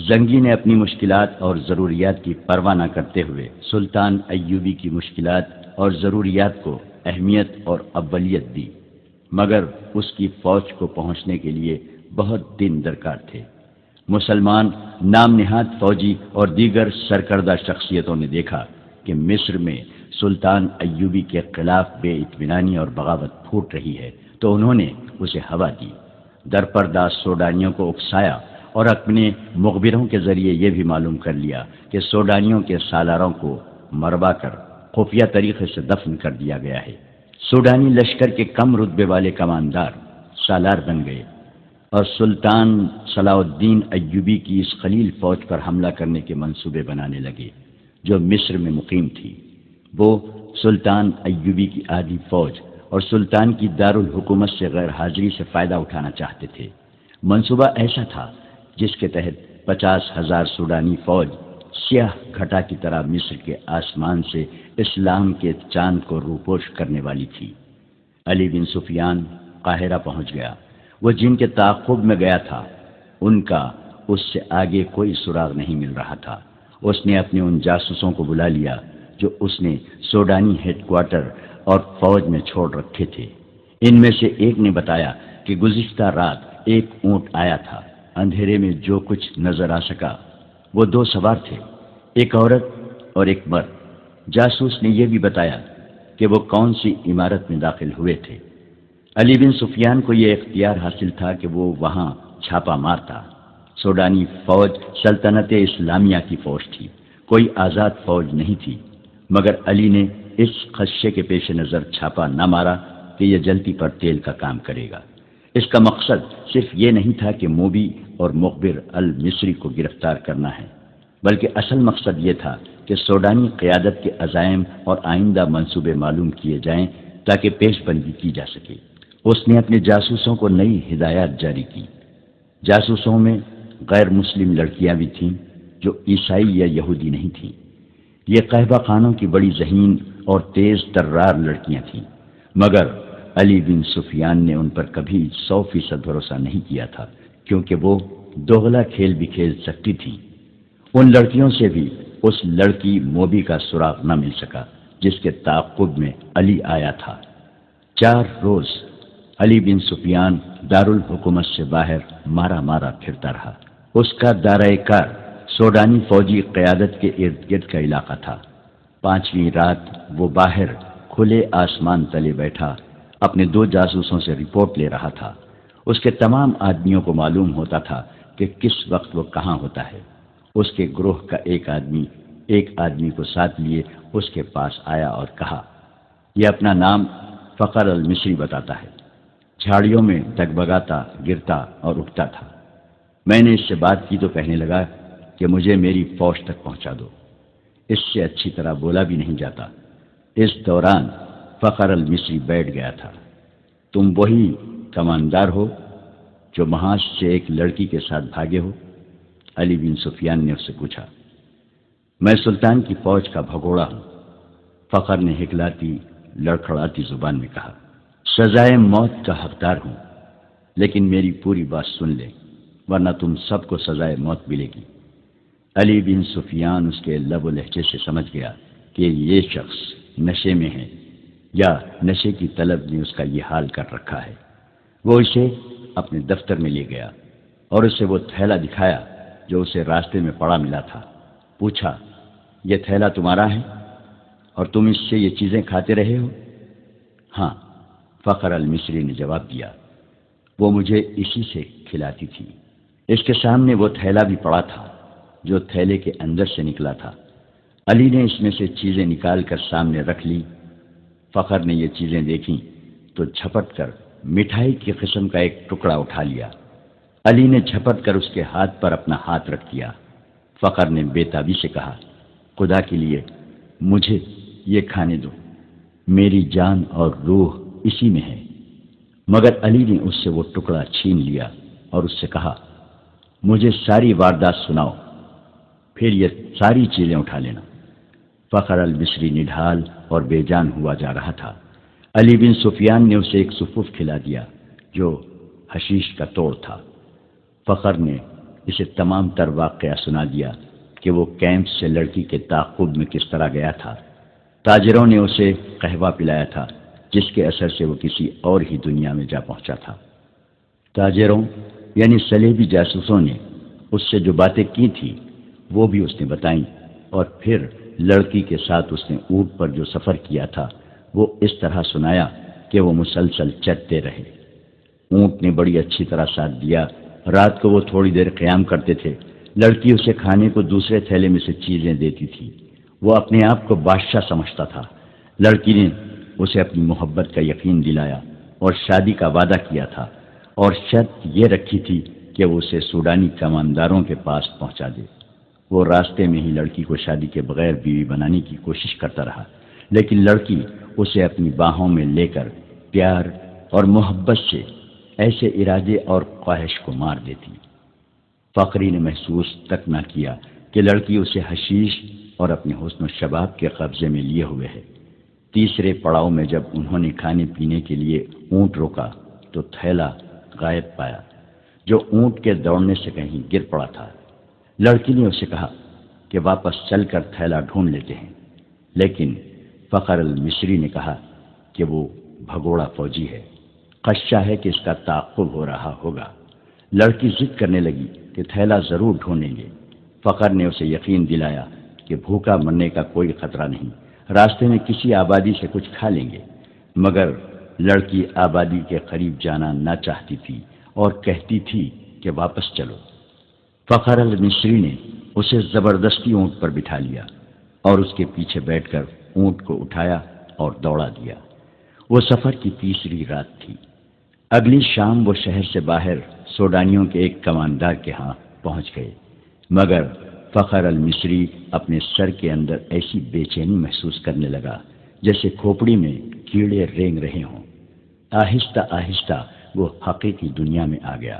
زنگی نے اپنی مشکلات اور ضروریات کی پرواہ نہ کرتے ہوئے سلطان ایوبی کی مشکلات اور ضروریات کو اہمیت اور اولیت دی، مگر اس کی فوج کو پہنچنے کے لیے بہت دن درکار تھے۔ مسلمان نام نہاد فوجی اور دیگر سرکردہ شخصیتوں نے دیکھا کہ مصر میں سلطان ایوبی کے خلاف بے اطمینانی اور بغاوت پھوٹ رہی ہے تو انہوں نے اسے ہوا دی، درپردہ سوڈانیوں کو اکسایا اور اپنے مخبروں کے ذریعے یہ بھی معلوم کر لیا کہ سوڈانیوں کے سالاروں کو مروا کر خفیہ طریقے سے دفن کر دیا گیا ہے۔ سوڈانی لشکر کے کم رتبے والے کماندار سالار بن گئے اور سلطان صلاح الدین ایوبی کی اس خلیل فوج پر حملہ کرنے کے منصوبے بنانے لگے جو مصر میں مقیم تھی۔ وہ سلطان ایوبی کی آدھی فوج اور سلطان کی دارالحکومت سے غیر حاضری سے فائدہ اٹھانا چاہتے تھے۔ منصوبہ ایسا تھا جس کے تحت 50,000 سوڈانی فوج سیاہ گھٹا کی طرح مصر کے آسمان سے اسلام کے چاند کو روپوش کرنے والی تھی۔ علی بن سفیان قاہرہ پہنچ گیا۔ وہ جن کے تعاقب میں گیا تھا ان کا اس سے آگے کوئی سراغ نہیں مل رہا تھا۔ اس نے اپنے ان جاسوسوں کو بلا لیا جو اس نے سوڈانی ہیڈ کوارٹر اور فوج میں چھوڑ رکھے تھے۔ ان میں سے ایک نے بتایا کہ گزشتہ رات ایک اونٹ آیا تھا، اندھیرے میں جو کچھ نظر آ سکا وہ 2 سوار تھے، ایک عورت اور ایک مرد۔ جاسوس نے یہ بھی بتایا کہ وہ کون سی عمارت میں داخل ہوئے تھے۔ علی بن سفیان کو یہ اختیار حاصل تھا کہ وہ وہاں چھاپا مارتا۔ سوڈانی فوج سلطنت اسلامیہ کی فوج تھی، کوئی آزاد فوج نہیں تھی، مگر علی نے اس خدشے کے پیش نظر چھاپا نہ مارا کہ یہ جلتی پر تیل کا کام کرے گا۔ اس کا مقصد صرف یہ نہیں تھا کہ موبی اور مخبر المصری کو گرفتار کرنا ہے، بلکہ اصل مقصد یہ تھا کہ سوڈانی قیادت کے عزائم اور آئندہ منصوبے معلوم کیے جائیں تاکہ پیش بندی کی جا سکے۔ اس نے اپنے جاسوسوں کو نئی ہدایات جاری کی۔ جاسوسوں میں غیر مسلم لڑکیاں بھی تھیں جو عیسائی یا یہودی نہیں تھیں۔ یہ قہبہ خانوں کی بڑی ذہین اور تیز ترار لڑکیاں تھیں، مگر علی بن سفیان نے ان پر کبھی 100% بھروسہ نہیں کیا تھا، کیونکہ وہ دوغلا کھیل بھی کھیل سکتی تھیں۔ ان لڑکیوں سے بھی اس لڑکی موبی کا سراغ نہ مل سکا جس کے تعاقب میں علی آیا تھا۔ 4 روز علی بن سفیان دارالحکومت سے باہر مارا مارا پھرتا رہا۔ اس کا دائرہ کار سوڈانی فوجی قیادت کے ارد گرد کا علاقہ تھا۔ 5ویں رات وہ باہر کھلے آسمان تلے بیٹھا اپنے 2 جاسوسوں سے رپورٹ لے رہا تھا۔ اس کے تمام آدمیوں کو معلوم ہوتا تھا کہ کس وقت وہ کہاں ہوتا ہے۔ اس کے گروہ کا ایک آدمی کو ساتھ لیے اس کے پاس آیا اور کہا، یہ اپنا نام فخر المصری بتاتا ہے، جھاڑیوں میں ڈگبگاتا، گرتا اور اٹھتا تھا۔ میں نے اس سے بات کی تو کہنے لگا کہ مجھے میری فوج تک پہنچا دو۔ اس سے اچھی طرح بولا بھی نہیں جاتا۔ اس دوران فخر المصری بیٹھ گیا تھا۔ تم وہی کماندار ہو جو محاذ سے ایک لڑکی کے ساتھ بھاگے ہو؟ علی بن سفیان نے اس سے پوچھا۔ میں سلطان کی فوج کا بھگوڑا ہوں، فخر نے ہکلاتی لڑکھڑاتی زبان میں کہا۔ سزائے موت کا حقدار ہوں، لیکن میری پوری بات سن لے ورنہ تم سب کو سزائے موت ملے گی۔ علی بن سفیان اس کے لب و لہجے سے سمجھ گیا کہ یہ شخص نشے میں ہے یا نشے کی طلب نے اس کا یہ حال کر رکھا ہے۔ وہ اسے اپنے دفتر میں لے گیا اور اسے وہ تھیلا دکھایا جو اسے راستے میں پڑا ملا تھا۔ پوچھا، یہ تھیلا تمہارا ہے اور تم اس سے یہ چیزیں کھاتے رہے ہو؟ ہاں، فخر المصری نے جواب دیا، وہ مجھے اسی سے کھلاتی تھی۔ اس کے سامنے وہ تھیلا بھی پڑا تھا جو تھیلے کے اندر سے نکلا تھا۔ علی نے اس میں سے چیزیں نکال کر سامنے رکھ لی۔ فخر نے یہ چیزیں دیکھیں تو جھپٹ کر مٹھائی کی قسم کا ایک ٹکڑا اٹھا لیا۔ علی نے جھپٹ کر اس کے ہاتھ پر اپنا ہاتھ رکھ دیا۔ فخر نے بے تابی سے کہا، خدا کے لیے مجھے یہ کھانے دو، میری جان اور روح اسی میں ہے۔ مگر علی نے اس سے وہ ٹکڑا چھین لیا اور اس سے کہا، مجھے ساری واردات سناؤ، پھر یہ ساری چیزیں اٹھا لینا۔ فخر المصری نڈھال اور بے جان ہوا جا رہا تھا۔ علی بن سفیان نے اسے ایک سفوف کھلا دیا جو حشیش کا توڑ تھا۔ فخر نے اسے تمام تر واقعہ سنا دیا کہ وہ کیمپ سے لڑکی کے تعاقب میں کس طرح گیا تھا۔ تاجروں نے اسے قہوہ پلایا تھا جس کے اثر سے وہ کسی اور ہی دنیا میں جا پہنچا تھا۔ تاجروں یعنی صلیبی جاسوسوں نے اس سے جو باتیں کی تھی وہ بھی اس نے بتائیں، اور پھر لڑکی کے ساتھ اس نے اونٹ پر جو سفر کیا تھا وہ اس طرح سنایا کہ وہ مسلسل چلتے رہے۔ اونٹ نے بڑی اچھی طرح ساتھ دیا۔ رات کو وہ تھوڑی دیر قیام کرتے تھے۔ لڑکی اسے کھانے کو دوسرے تھیلے میں سے چیزیں دیتی تھی۔ وہ اپنے آپ کو بادشاہ سمجھتا تھا۔ لڑکی نے اسے اپنی محبت کا یقین دلایا اور شادی کا وعدہ کیا تھا، اور شرط یہ رکھی تھی کہ وہ اسے سوڈانی کمانداروں کے پاس پہنچا دے۔ وہ راستے میں ہی لڑکی کو شادی کے بغیر بیوی بنانے کی کوشش کرتا رہا، لیکن لڑکی اسے اپنی باہوں میں لے کر پیار اور محبت سے ایسے ارادے اور خواہش کو مار دیتی۔ فخری نے محسوس تک نہ کیا کہ لڑکی اسے حشیش اور اپنے حسن و شباب کے قبضے میں لیے ہوئے ہے۔ تیسرے پڑاؤ میں جب انہوں نے کھانے پینے کے لیے اونٹ روکا تو تھیلا غائب پایا جو اونٹ کے دوڑنے سے کہیں گر پڑا تھا۔ لڑکی نے اسے کہا کہ واپس چل کر تھیلا ڈھونڈ لیتے ہیں، لیکن فخر المصری نے کہا کہ وہ بھگوڑا فوجی ہے، خدشہ ہے کہ اس کا تعاقب ہو رہا ہوگا۔ لڑکی ضد کرنے لگی کہ تھیلا ضرور ڈھونڈیں گے۔ فخر نے اسے یقین دلایا کہ بھوکا مرنے کا کوئی خطرہ نہیں، راستے میں کسی آبادی سے کچھ کھا لیں گے۔ مگر لڑکی آبادی کے قریب جانا نہ چاہتی تھی اور کہتی تھی کہ واپس چلو۔ فخر المصری نے اسے زبردستی اونٹ پر بٹھا لیا اور اس کے پیچھے بیٹھ کر اونٹ کو اٹھایا اور دوڑا دیا۔ وہ سفر کی تیسری رات تھی۔ اگلی شام وہ شہر سے باہر سوڈانیوں کے ایک کماندار کے ہاں پہنچ گئے، مگر فخر المصری اپنے سر کے اندر ایسی بے چینی محسوس کرنے لگا جیسے کھوپڑی میں کیڑے رینگ رہے ہوں۔ آہستہ آہستہ وہ حقیقی دنیا میں آ گیا۔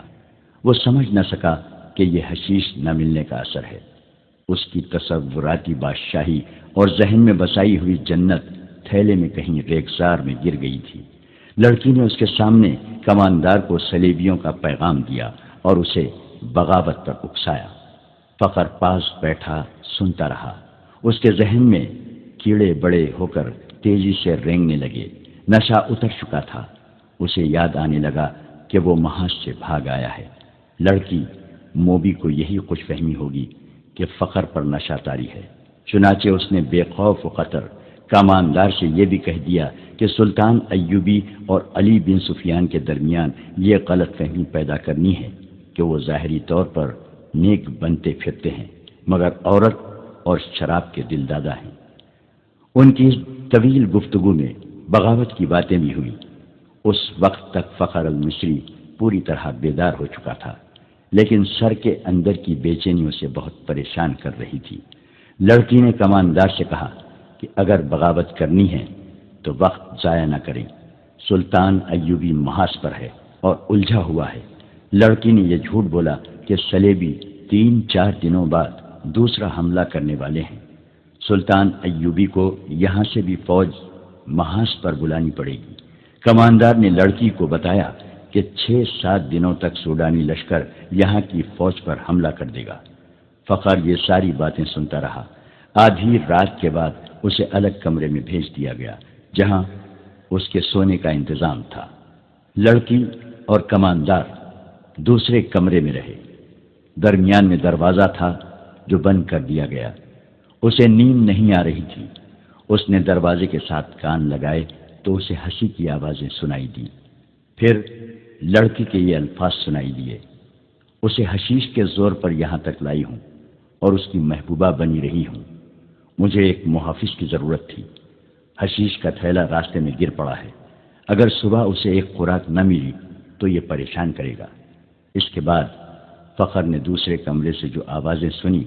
وہ سمجھ نہ سکا کہ یہ حشیش نہ ملنے کا اثر ہے۔ اس کی تصوراتی بادشاہی اور ذہن میں بسائی ہوئی جنت تھیلے میں کہیں ریگزار میں گر گئی تھی۔ لڑکی نے اس کے سامنے کماندار کو صلیبیوں کا پیغام دیا اور اسے بغاوت پر اکسایا۔ فخر پاس بیٹھا سنتا رہا۔ اس کے ذہن میں کیڑے بڑے ہو کر تیزی سے رینگنے لگے۔ نشہ اتر چکا تھا۔ اسے یاد آنے لگا کہ وہ محاذ سے بھاگ آیا ہے۔ لڑکی موبی کو یہی خوش فہمی ہوگی کہ فخر پر نشہ طاری ہے، چنانچہ اس نے بے خوف و خطر کماندار سے یہ بھی کہہ دیا کہ سلطان ایوبی اور علی بن سفیان کے درمیان یہ غلط فہمی پیدا کرنی ہے کہ وہ ظاہری طور پر نیک بنتے پھرتے ہیں مگر عورت اور شراب کے دل دادا ہیں۔ ان کی اس طویل گفتگو میں بغاوت کی باتیں بھی ہوئی۔ اس وقت تک فخر المصری پوری طرح بیدار ہو چکا تھا، لیکن سر کے اندر کی بے چینی اسے بہت پریشان کر رہی تھی۔ لڑکی نے کماندار سے کہا کہ اگر بغاوت کرنی ہے تو وقت ضائع نہ کریں، سلطان ایوبی محاذ پر ہے اور الجھا ہوا ہے۔ لڑکی نے یہ جھوٹ بولا کہ سلیبی 3-4 دنوں بعد دوسرا حملہ کرنے والے ہیں۔ سلطان ایوبی کو یہاں سے بھی فوج محاذ پر بلانی پڑے گی۔ کماندار نے لڑکی کو بتایا کہ 6-7 دنوں تک سوڈانی لشکر یہاں کی فوج پر حملہ کر دے گا۔ فخر یہ ساری باتیں سنتا رہا۔ آدھی رات کے بعد اسے الگ کمرے میں بھیج دیا گیا جہاں اس کے سونے کا انتظام تھا۔ لڑکی اور کماندار دوسرے کمرے میں رہے۔ درمیان میں دروازہ تھا جو بند کر دیا گیا۔ اسے نیند نہیں آ رہی تھی۔ اس نے دروازے کے ساتھ کان لگائے تو اسے ہنسی کی آوازیں سنائی دی۔ پھر لڑکی کے یہ الفاظ سنائی دیے، اسے حشیش کے زور پر یہاں تک لائی ہوں اور اس کی محبوبہ بنی رہی ہوں۔ مجھے ایک محافظ کی ضرورت تھی۔ حشیش کا تھیلا راستے میں گر پڑا ہے۔ اگر صبح اسے ایک خوراک نہ ملی تو یہ پریشان کرے گا۔ اس کے بعد فخر نے دوسرے کمرے سے جو آوازیں سنی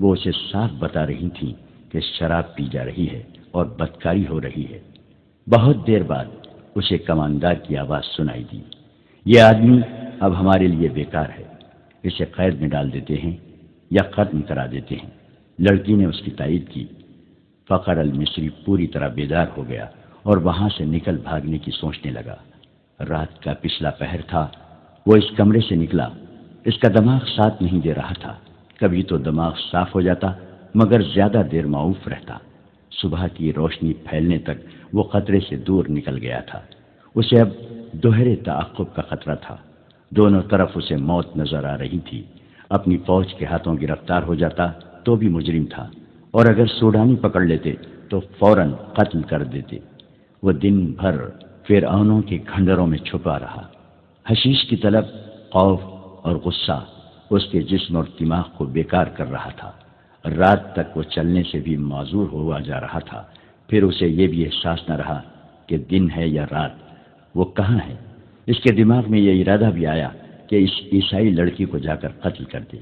وہ اسے صاف بتا رہی تھیں کہ شراب پی جا رہی ہے اور بدکاری ہو رہی ہے۔ بہت دیر بعد اسے کماندار کی آواز سنائی دی، یہ آدمی اب ہمارے لیے بیکار ہے، اسے قید میں ڈال دیتے ہیں یا ختم کرا دیتے ہیں۔ لڑکی نے اس کی تائید کی۔ فخر المصری پوری طرح بیدار ہو گیا اور وہاں سے نکل بھاگنے کی سوچنے لگا۔ رات کا پچھلا پہر تھا۔ وہ اس کمرے سے نکلا۔ اس کا دماغ ساتھ نہیں دے رہا تھا۔ کبھی تو دماغ صاف ہو جاتا مگر زیادہ دیر معوف رہتا۔ صبح کی روشنی پھیلنے تک وہ خطرے سے دور نکل گیا تھا۔ اسے اب دوہرے تعاقب کا خطرہ تھا۔ دونوں طرف اسے موت نظر آ رہی تھی۔ اپنی فوج کے ہاتھوں گرفتار ہو جاتا تو بھی مجرم تھا، اور اگر سوڈانی پکڑ لیتے تو فوراً قتل کر دیتے۔ وہ دن بھر فرعونوں کے کھنڈروں میں چھپا رہا۔ حشیش کی طلب، خوف اور غصہ اس کے جسم اور دماغ کو بیکار کر رہا تھا۔ رات تک وہ چلنے سے بھی معذور ہوا جا رہا تھا۔ پھر اسے یہ بھی احساس نہ رہا کہ دن ہے یا رات، وہ کہاں ہے۔ اس کے دماغ میں یہ ارادہ بھی آیا کہ اس عیسائی لڑکی کو جا کر قتل کر دے۔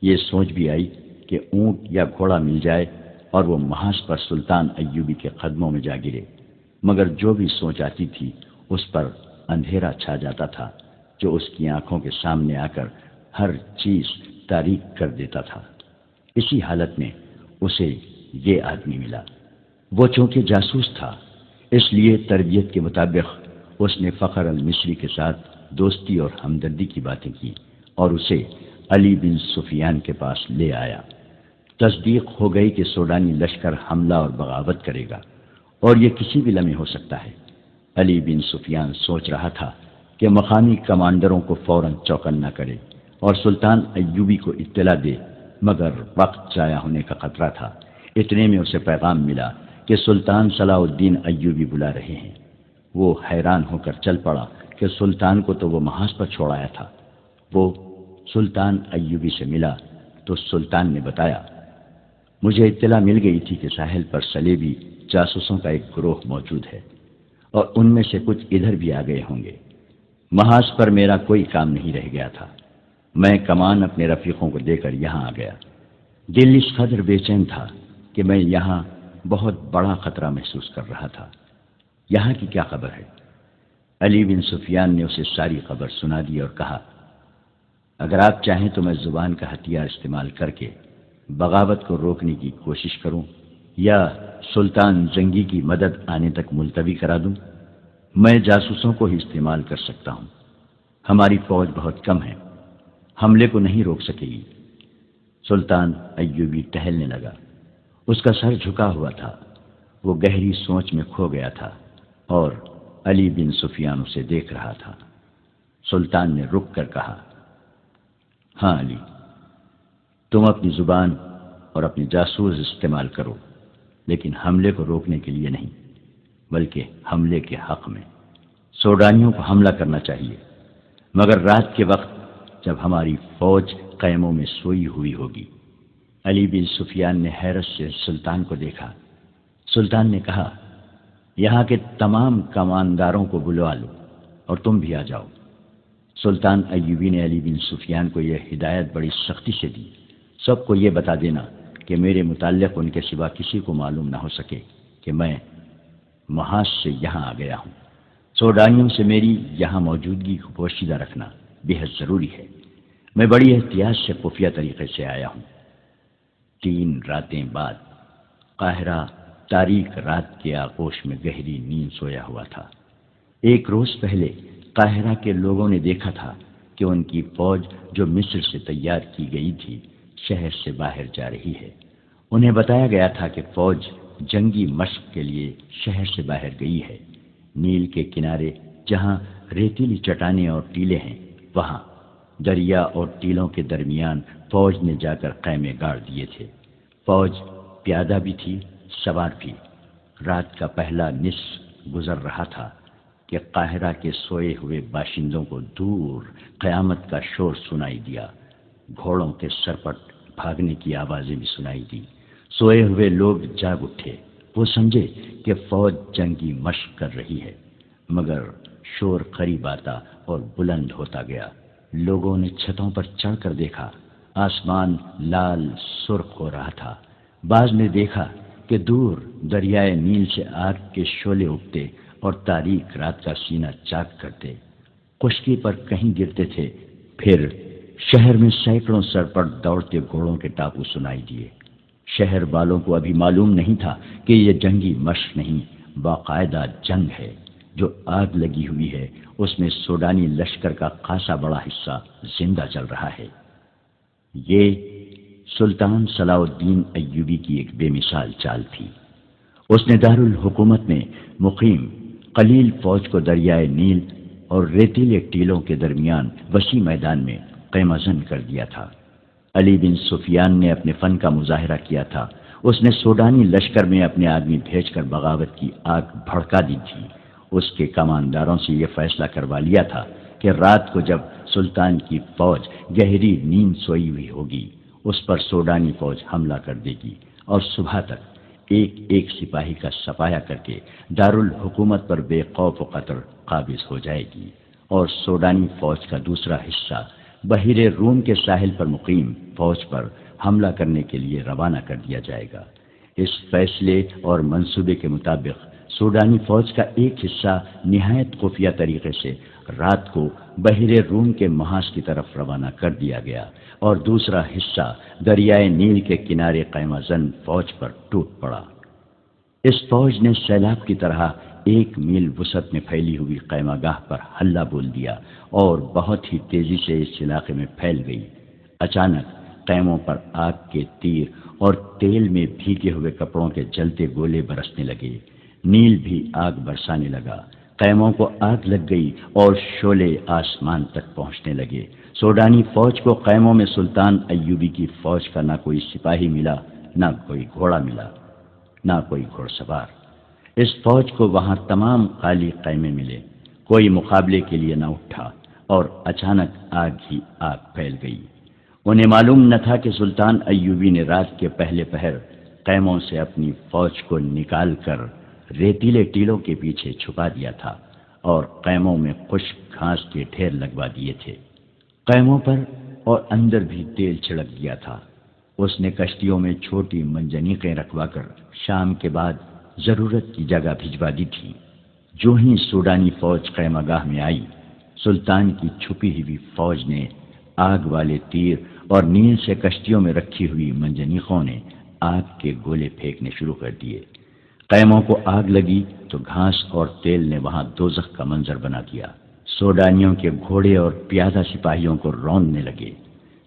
یہ سوچ بھی آئی کہ اونٹ یا گھوڑا مل جائے اور وہ محاذ پر سلطان ایوبی کے قدموں میں جا گرے، مگر جو بھی سوچ آتی تھی اس پر اندھیرا چھا جاتا تھا جو اس کی آنکھوں کے سامنے آ کر ہر چیز تاریک کر دیتا تھا۔ اسی حالت میں اسے یہ آدمی ملا۔ وہ چونکہ جاسوس تھا اس لیے تربیت کے مطابق اس نے فخر المصری کے ساتھ دوستی اور ہمدردی کی باتیں کی اور اسے علی بن سفیان کے پاس لے آیا۔ تصدیق ہو گئی کہ سوڈانی لشکر حملہ اور بغاوت کرے گا اور یہ کسی بھی لمحے ہو سکتا ہے۔ علی بن سفیان سوچ رہا تھا کہ مقامی کمانڈروں کو فوراً چوکنا کرے اور سلطان ایوبی کو اطلاع دے، مگر وقت ضائع ہونے کا خطرہ تھا۔ اتنے میں اسے پیغام ملا کہ سلطان صلاح الدین ایوبی بلا رہے ہیں۔ وہ حیران ہو کر چل پڑا کہ سلطان کو تو وہ محاذ پر چھوڑ آیا تھا۔ وہ سلطان ایوبی سے ملا تو سلطان نے بتایا، مجھے اطلاع مل گئی تھی کہ ساحل پر سلیبی جاسوسوں کا ایک گروہ موجود ہے اور ان میں سے کچھ ادھر بھی آ گئے ہوں گے۔ محاذ پر میرا کوئی کام نہیں رہ گیا تھا۔ میں کمان اپنے رفیقوں کو دے کر یہاں آ گیا۔ دل اس قدر بے چین تھا کہ میں یہاں بہت بڑا خطرہ محسوس کر رہا تھا۔ یہاں کی کیا خبر ہے؟ علی بن سفیان نے اسے ساری خبر سنا دی اور کہا، اگر آپ چاہیں تو میں زبان کا ہتھیار استعمال کر کے بغاوت کو روکنے کی کوشش کروں یا سلطان زنگی کی مدد آنے تک ملتوی کرا دوں۔ میں جاسوسوں کو ہی استعمال کر سکتا ہوں۔ ہماری فوج بہت کم ہے، حملے کو نہیں روک سکے گی۔ سلطان ایوبی ٹہلنے لگا۔ اس کا سر جھکا ہوا تھا۔ وہ گہری سوچ میں کھو گیا تھا اور علی بن سفیان اسے دیکھ رہا تھا۔ سلطان نے رک کر کہا، ہاں علی، تم اپنی زبان اور اپنے جاسوس استعمال کرو، لیکن حملے کو روکنے کے لیے نہیں، بلکہ حملے کے حق میں۔ سوڈانیوں کو حملہ کرنا چاہیے، مگر رات کے وقت جب ہماری فوج خیموں میں سوئی ہوئی ہوگی۔ علی بن سفیان نے حیرت سے سلطان کو دیکھا۔ سلطان نے کہا، یہاں کے تمام کمانداروں کو بلوا لو اور تم بھی آ جاؤ۔ سلطان ایوبی نے علی بن سفیان کو یہ ہدایت بڑی سختی سے دی، سب کو یہ بتا دینا کہ میرے متعلق ان کے سوا کسی کو معلوم نہ ہو سکے کہ میں محاذ سے یہاں آ گیا ہوں۔ سوڈانیوں سے میری یہاں موجودگی کو پوشیدہ رکھنا بہت ضروری ہے۔ میں بڑی احتیاط سے خفیہ طریقے سے آیا ہوں۔ 3 راتیں بعد قاہرہ تاریک رات کے آغوش میں گہری نیند سویا ہوا تھا۔ 1 روز پہلے قاہرہ کے لوگوں نے دیکھا تھا کہ ان کی فوج جو مصر سے تیار کی گئی تھی شہر سے باہر جا رہی ہے۔ انہیں بتایا گیا تھا کہ فوج جنگی مشق کے لیے شہر سے باہر گئی ہے۔ نیل کے کنارے جہاں ریتیلی چٹانیں اور ٹیلے ہیں، وہاں دریا اور ٹیلوں کے درمیان فوج نے جا کر خیمے گاڑ دیے تھے۔ فوج پیادہ بھی تھی، سوار بھی۔ رات کا پہلا نصف گزر رہا تھا کہ قاہرہ کے سوئے ہوئے باشندوں کو دور قیامت کا شور سنائی دیا۔ گھوڑوں کے سرپٹ بھاگنے کی آوازیں بھی سنائی دی۔ سوئے ہوئے لوگ جاگ اٹھے۔ وہ سمجھے کہ فوج جنگی مشق کر رہی ہے، مگر شور قریب آتا اور بلند ہوتا گیا۔ لوگوں نے چھتوں پر چڑھ کر دیکھا، آسمان لال سرخ ہو رہا تھا۔ بعض نے دیکھا کہ دور دریائے نیل سے آگ کے شعلے اٹھتے اور تاریک رات کا سینہ چاک کرتے، خشکی پر کہیں گرتے تھے۔ پھر شہر میں سینکڑوں سرپٹ دوڑتے گھوڑوں کے ٹاپو سنائی دیے۔ شہر والوں کو ابھی معلوم نہیں تھا کہ یہ جنگی مشق نہیں، باقاعدہ جنگ ہے۔ جو آگ لگی ہوئی ہے اس میں سوڈانی لشکر کا خاصا بڑا حصہ زندہ چل رہا ہے۔ یہ سلطان صلاح الدین ایوبی کی ایک بے مثال چال تھی۔ اس نے دارالحکومت میں مقیم قلیل فوج کو دریائے نیل اور ریتیلے ٹیلوں کے درمیان وسیع میدان میں خیمہ زن کر دیا تھا۔ علی بن سفیان نے اپنے فن کا مظاہرہ کیا تھا۔ اس نے سوڈانی لشکر میں اپنے آدمی بھیج کر بغاوت کی آگ بھڑکا دی تھی۔ اس کے کمانداروں سے یہ فیصلہ کروا لیا تھا کہ رات کو جب سلطان کی فوج گہری نیند سوئی ہوئی ہوگی اس پر سوڈانی فوج حملہ کر دے گی اور صبح تک ایک ایک سپاہی کا صفایا کر کے دارالحکومت پر بے خوف و خطر قابض ہو جائے گی، اور سوڈانی فوج کا دوسرا حصہ بحیر روم کے ساحل پر مقیم فوج پر حملہ کرنے کے لیے روانہ کر دیا جائے گا۔ اس فیصلے اور منصوبے کے مطابق سوڈانی فوج کا ایک حصہ نہایت خفیہ طریقے سے رات کو بحیر روم کے محاذ کی طرف روانہ کر دیا گیا، اور دوسرا حصہ دریائے نیل کے کنارے خیمہ زن فوج پر ٹوٹ پڑا۔ اس فوج نے سیلاب کی طرح 1 میل وسعت میں پھیلی ہوئی خیمہ گاہ پر حلہ بول دیا اور بہت ہی تیزی سے اس علاقے میں پھیل گئی۔ اچانک خیموں پر آگ کے تیر اور تیل میں بھیگے ہوئے کپڑوں کے جلتے گولے برسنے لگے۔ نیل بھی آگ برسانے لگا۔ خیموں کو آگ لگ گئی اور شعلے آسمان تک پہنچنے لگے۔ سوڈانی فوج کو خیموں میں سلطان ایوبی کی فوج کا نہ کوئی سپاہی ملا، نہ کوئی گھوڑا ملا، نہ کوئی گھوڑ سوار۔ اس فوج کو وہاں تمام خالی خیمے ملے، کوئی مقابلے کے لیے نہ اٹھا، اور اچانک آگ ہی آگ پھیل گئی۔ انہیں معلوم نہ تھا کہ سلطان ایوبی نے رات کے پہلے پہر خیموں سے اپنی فوج کو نکال کر ریتیلے ٹیلوں کے پیچھے چھپا دیا تھا اور خیموں میں خشک گھاس کے ڈھیر لگوا دیے تھے۔ خیموں پر اور اندر بھی تیل چھڑک دیا تھا۔ اس نے کشتیوں میں چھوٹی منجنیقیں رکھوا کر شام کے بعد ضرورت کی جگہ بھجوا دی تھی۔ جو ہی سوڈانی فوج خیمہ گاہ میں آئی، سلطان کی چھپی ہوئی فوج نے آگ والے تیر اور نیل سے کشتیوں میں رکھی ہوئی منجنیقوں نے آگ کے گولے پھینکنے شروع کر دیے۔ خیموں کو آگ لگی تو گھاس اور تیل نے وہاں دوزخ کا منظر بنا دیا۔ سوڈانیوں کے گھوڑے اور پیادہ سپاہیوں کو روندنے لگے۔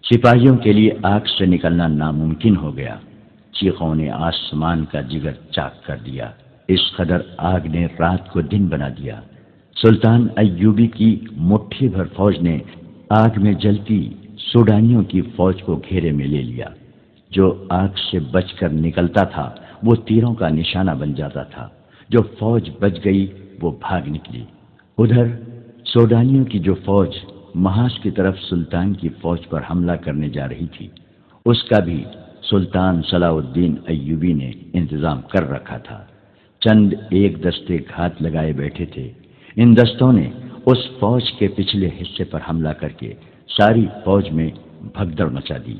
سپاہیوں کے لیے آگ سے نکلنا ناممکن ہو گیا۔ چیخوں نے آسمان کا جگر چاک کر دیا۔ اس قدر آگ نے رات کو دن بنا دیا۔ سلطان ایوبی کی مٹھی بھر فوج نے آگ میں جلتی سوڈانیوں کی فوج کو گھیرے میں لے لیا۔ جو آگ سے بچ کر نکلتا تھا وہ تیروں کا نشانہ بن جاتا تھا۔ جو فوج بچ گئی وہ بھاگ نکلی۔ ادھر سوڈانیوں کی جو فوج محاذ کی طرف سلطان کی فوج پر حملہ کرنے جا رہی تھی، اس کا بھی سلطان صلاح الدین ایوبی نے انتظام کر رکھا تھا۔ چند ایک دستے گھات لگائے بیٹھے تھے۔ ان دستوں نے اس فوج کے پچھلے حصے پر حملہ کر کے ساری فوج میں بھگدڑ مچا دی۔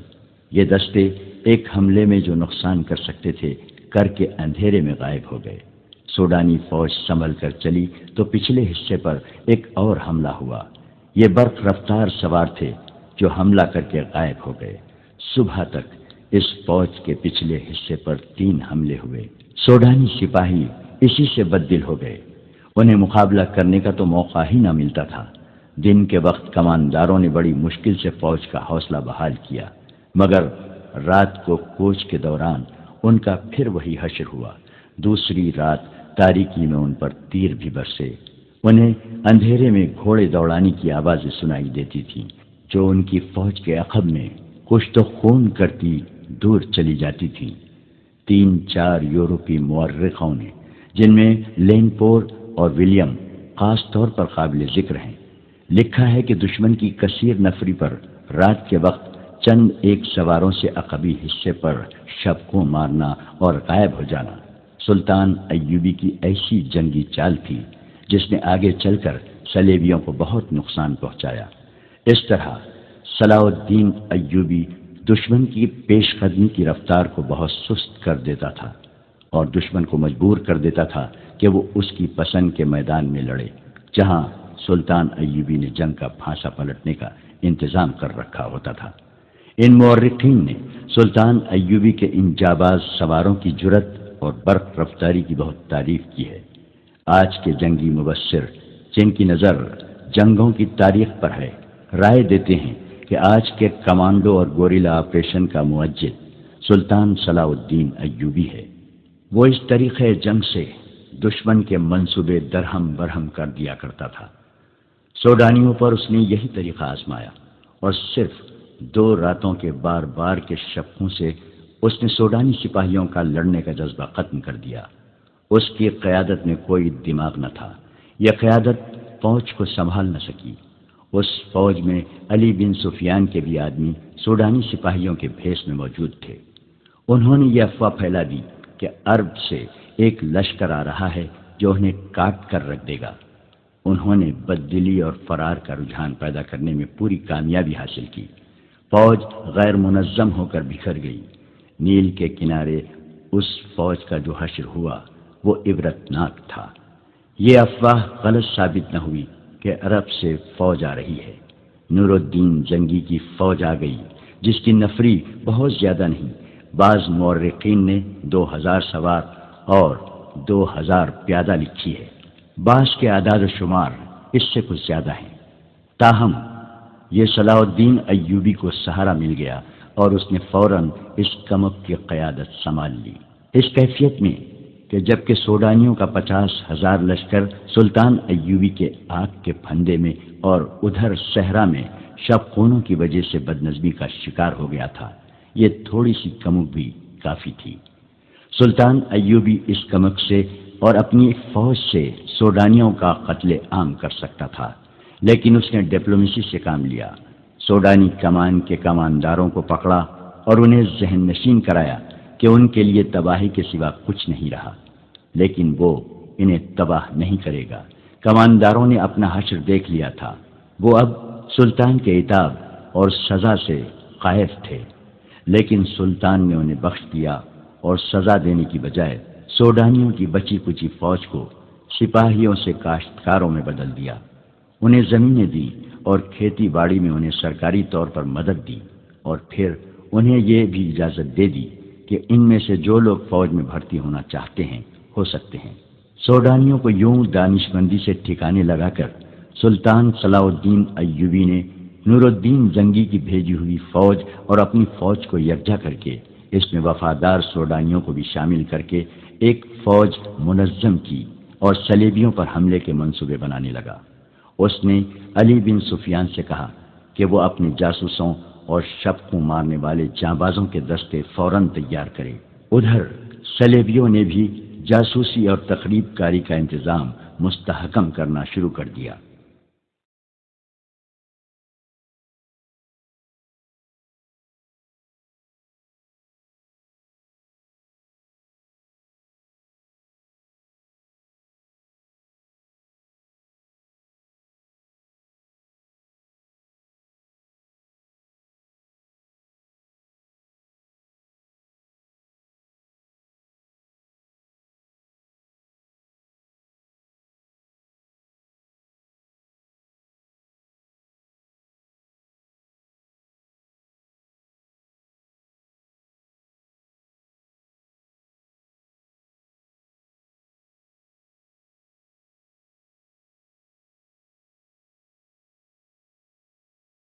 یہ دستے ایک حملے میں جو نقصان کر سکتے تھے کر کے اندھیرے میں غائب ہو گئے۔ سوڈانی فوج سنبھل کر چلی تو پچھلے حصے پر ایک اور حملہ ہوا۔ یہ برق رفتار سوار تھے جو حملہ کر کے غائب ہو گئے۔ صبح تک اس فوج کے پچھلے حصے پر 3 حملے ہوئے۔ سوڈانی سپاہی اسی سے بددل ہو گئے۔ انہیں مقابلہ کرنے کا تو موقع ہی نہ ملتا تھا۔ دن کے وقت کمانداروں نے بڑی مشکل سے فوج کا حوصلہ بحال کیا، مگر رات کو کوچ کے دوران ان کا پھر وہی حشر ہوا۔ دوسری رات تاریکی میں ان پر تیر بھی برسے۔ انہیں اندھیرے میں گھوڑے دوڑانے کی آوازیں سنائی دیتی تھیں جو ان کی فوج کے عقب میں کچھ تو خون کرتی دور چلی جاتی تھیں۔ 3-4 یورپی مورخوں نے، جن میں لینپور اور ولیم خاص طور پر قابل ذکر ہیں، لکھا ہے کہ دشمن کی کثیر نفری پر رات کے وقت چند ایک سواروں سے عقبی حصے پر شب کو مارنا اور غائب ہو جانا سلطان ایوبی کی ایسی جنگی چال تھی جس نے آگے چل کر صلیبیوں کو بہت نقصان پہنچایا۔ اس طرح صلاح الدین ایوبی دشمن کی پیش قدمی کی رفتار کو بہت سست کر دیتا تھا اور دشمن کو مجبور کر دیتا تھا کہ وہ اس کی پسند کے میدان میں لڑے، جہاں سلطان ایوبی نے جنگ کا پھانسا پلٹنے کا انتظام کر رکھا ہوتا تھا۔ ان مورخین نے سلطان ایوبی کے ان جاباز سواروں کی جرت اور برق رفتاری کی بہت تعریف کی ہے۔ آج کے جنگی مبصر، جن کی نظر جنگوں کی تاریخ پر ہے، رائے دیتے ہیں کہ آج کے کمانڈو اور گوریلا آپریشن کا موجد سلطان صلاح الدین ایوبی ہے۔ وہ اس طریقے جنگ سے دشمن کے منصوبے درہم برہم کر دیا کرتا تھا۔ سوڈانیوں پر اس نے یہی طریقہ آزمایا اور صرف 2 راتوں کے بار بار کے شبوں سے اس نے سوڈانی سپاہیوں کا لڑنے کا جذبہ ختم کر دیا۔ اس کی قیادت میں کوئی دماغ نہ تھا۔ یہ قیادت فوج کو سنبھال نہ سکی۔ اس فوج میں علی بن سفیان کے بھی آدمی سوڈانی سپاہیوں کے بھیس میں موجود تھے۔ انہوں نے یہ افواہ پھیلا دی کہ عرب سے ایک لشکر آ رہا ہے جو انہیں کاٹ کر رکھ دے گا۔ انہوں نے بددلی اور فرار کا رجحان پیدا کرنے میں پوری کامیابی حاصل کی۔ فوج غیر منظم ہو کر بکھر گئی۔ نیل کے کنارے اس فوج کا جو حشر ہوا وہ عبرتناک تھا۔ یہ افواہ غلط ثابت نہ ہوئی کہ عرب سے فوج آ رہی ہے۔ نور الدین زنگی کی فوج آ گئی، جس کی نفری بہت زیادہ نہیں۔ بعض مورخین نے 2000 سوار اور 2000 پیادہ لکھی ہے۔ بعض کے اعداد و شمار اس سے کچھ زیادہ ہیں۔ تاہم یہ صلاح الدین ایوبی کو سہارا مل گیا اور اس نے فوراً اس کمک کی قیادت سنبھال لی۔ اس کیفیت میں کہ جبکہ سوڈانیوں کا 50,000 لشکر سلطان ایوبی کے آگ کے پھندے میں اور ادھر صحرا میں شب خونوں کی وجہ سے بدنظمی کا شکار ہو گیا تھا، یہ تھوڑی سی کمک بھی کافی تھی۔ سلطان ایوبی اس کمک سے اور اپنی فوج سے سوڈانیوں کا قتل عام کر سکتا تھا، لیکن اس نے ڈپلومیسی سے کام لیا۔ سوڈانی کمان کے کمانداروں کو پکڑا اور انہیں ذہن نشین کرایا کہ ان کے لیے تباہی کے سوا کچھ نہیں رہا، لیکن وہ انہیں تباہ نہیں کرے گا۔ کمانداروں نے اپنا حشر دیکھ لیا تھا۔ وہ اب سلطان کے عتاب اور سزا سے خائف تھے، لیکن سلطان نے انہیں بخش دیا اور سزا دینے کی بجائے سوڈانیوں کی بچی کچی فوج کو سپاہیوں سے کاشتکاروں میں بدل دیا۔ انہیں زمینیں دی اور کھیتی باڑی میں انہیں سرکاری طور پر مدد دی، اور پھر انہیں یہ بھی اجازت دے دی کہ ان میں سے جو لوگ فوج میں بھرتی ہونا چاہتے ہیں ہو سکتے ہیں۔ سوڈانیوں کو یوں دانش مندی سے ٹھکانے لگا کر سلطان صلاح الدین ایوبی نے نور الدین زنگی کی بھیجی ہوئی فوج اور اپنی فوج کو یکجا کر کے اس میں وفادار سوڈانیوں کو بھی شامل کر کے ایک فوج منظم کی اور صلیبیوں پر حملے کے منصوبے بنانے لگا۔ اس نے علی بن سفیان سے کہا کہ وہ اپنے جاسوسوں اور شب کو مارنے والے جانبازوں کے دستے فوراً تیار کرے۔ ادھر صلیبیوں نے بھی جاسوسی اور تخریب کاری کا انتظام مستحکم کرنا شروع کر دیا۔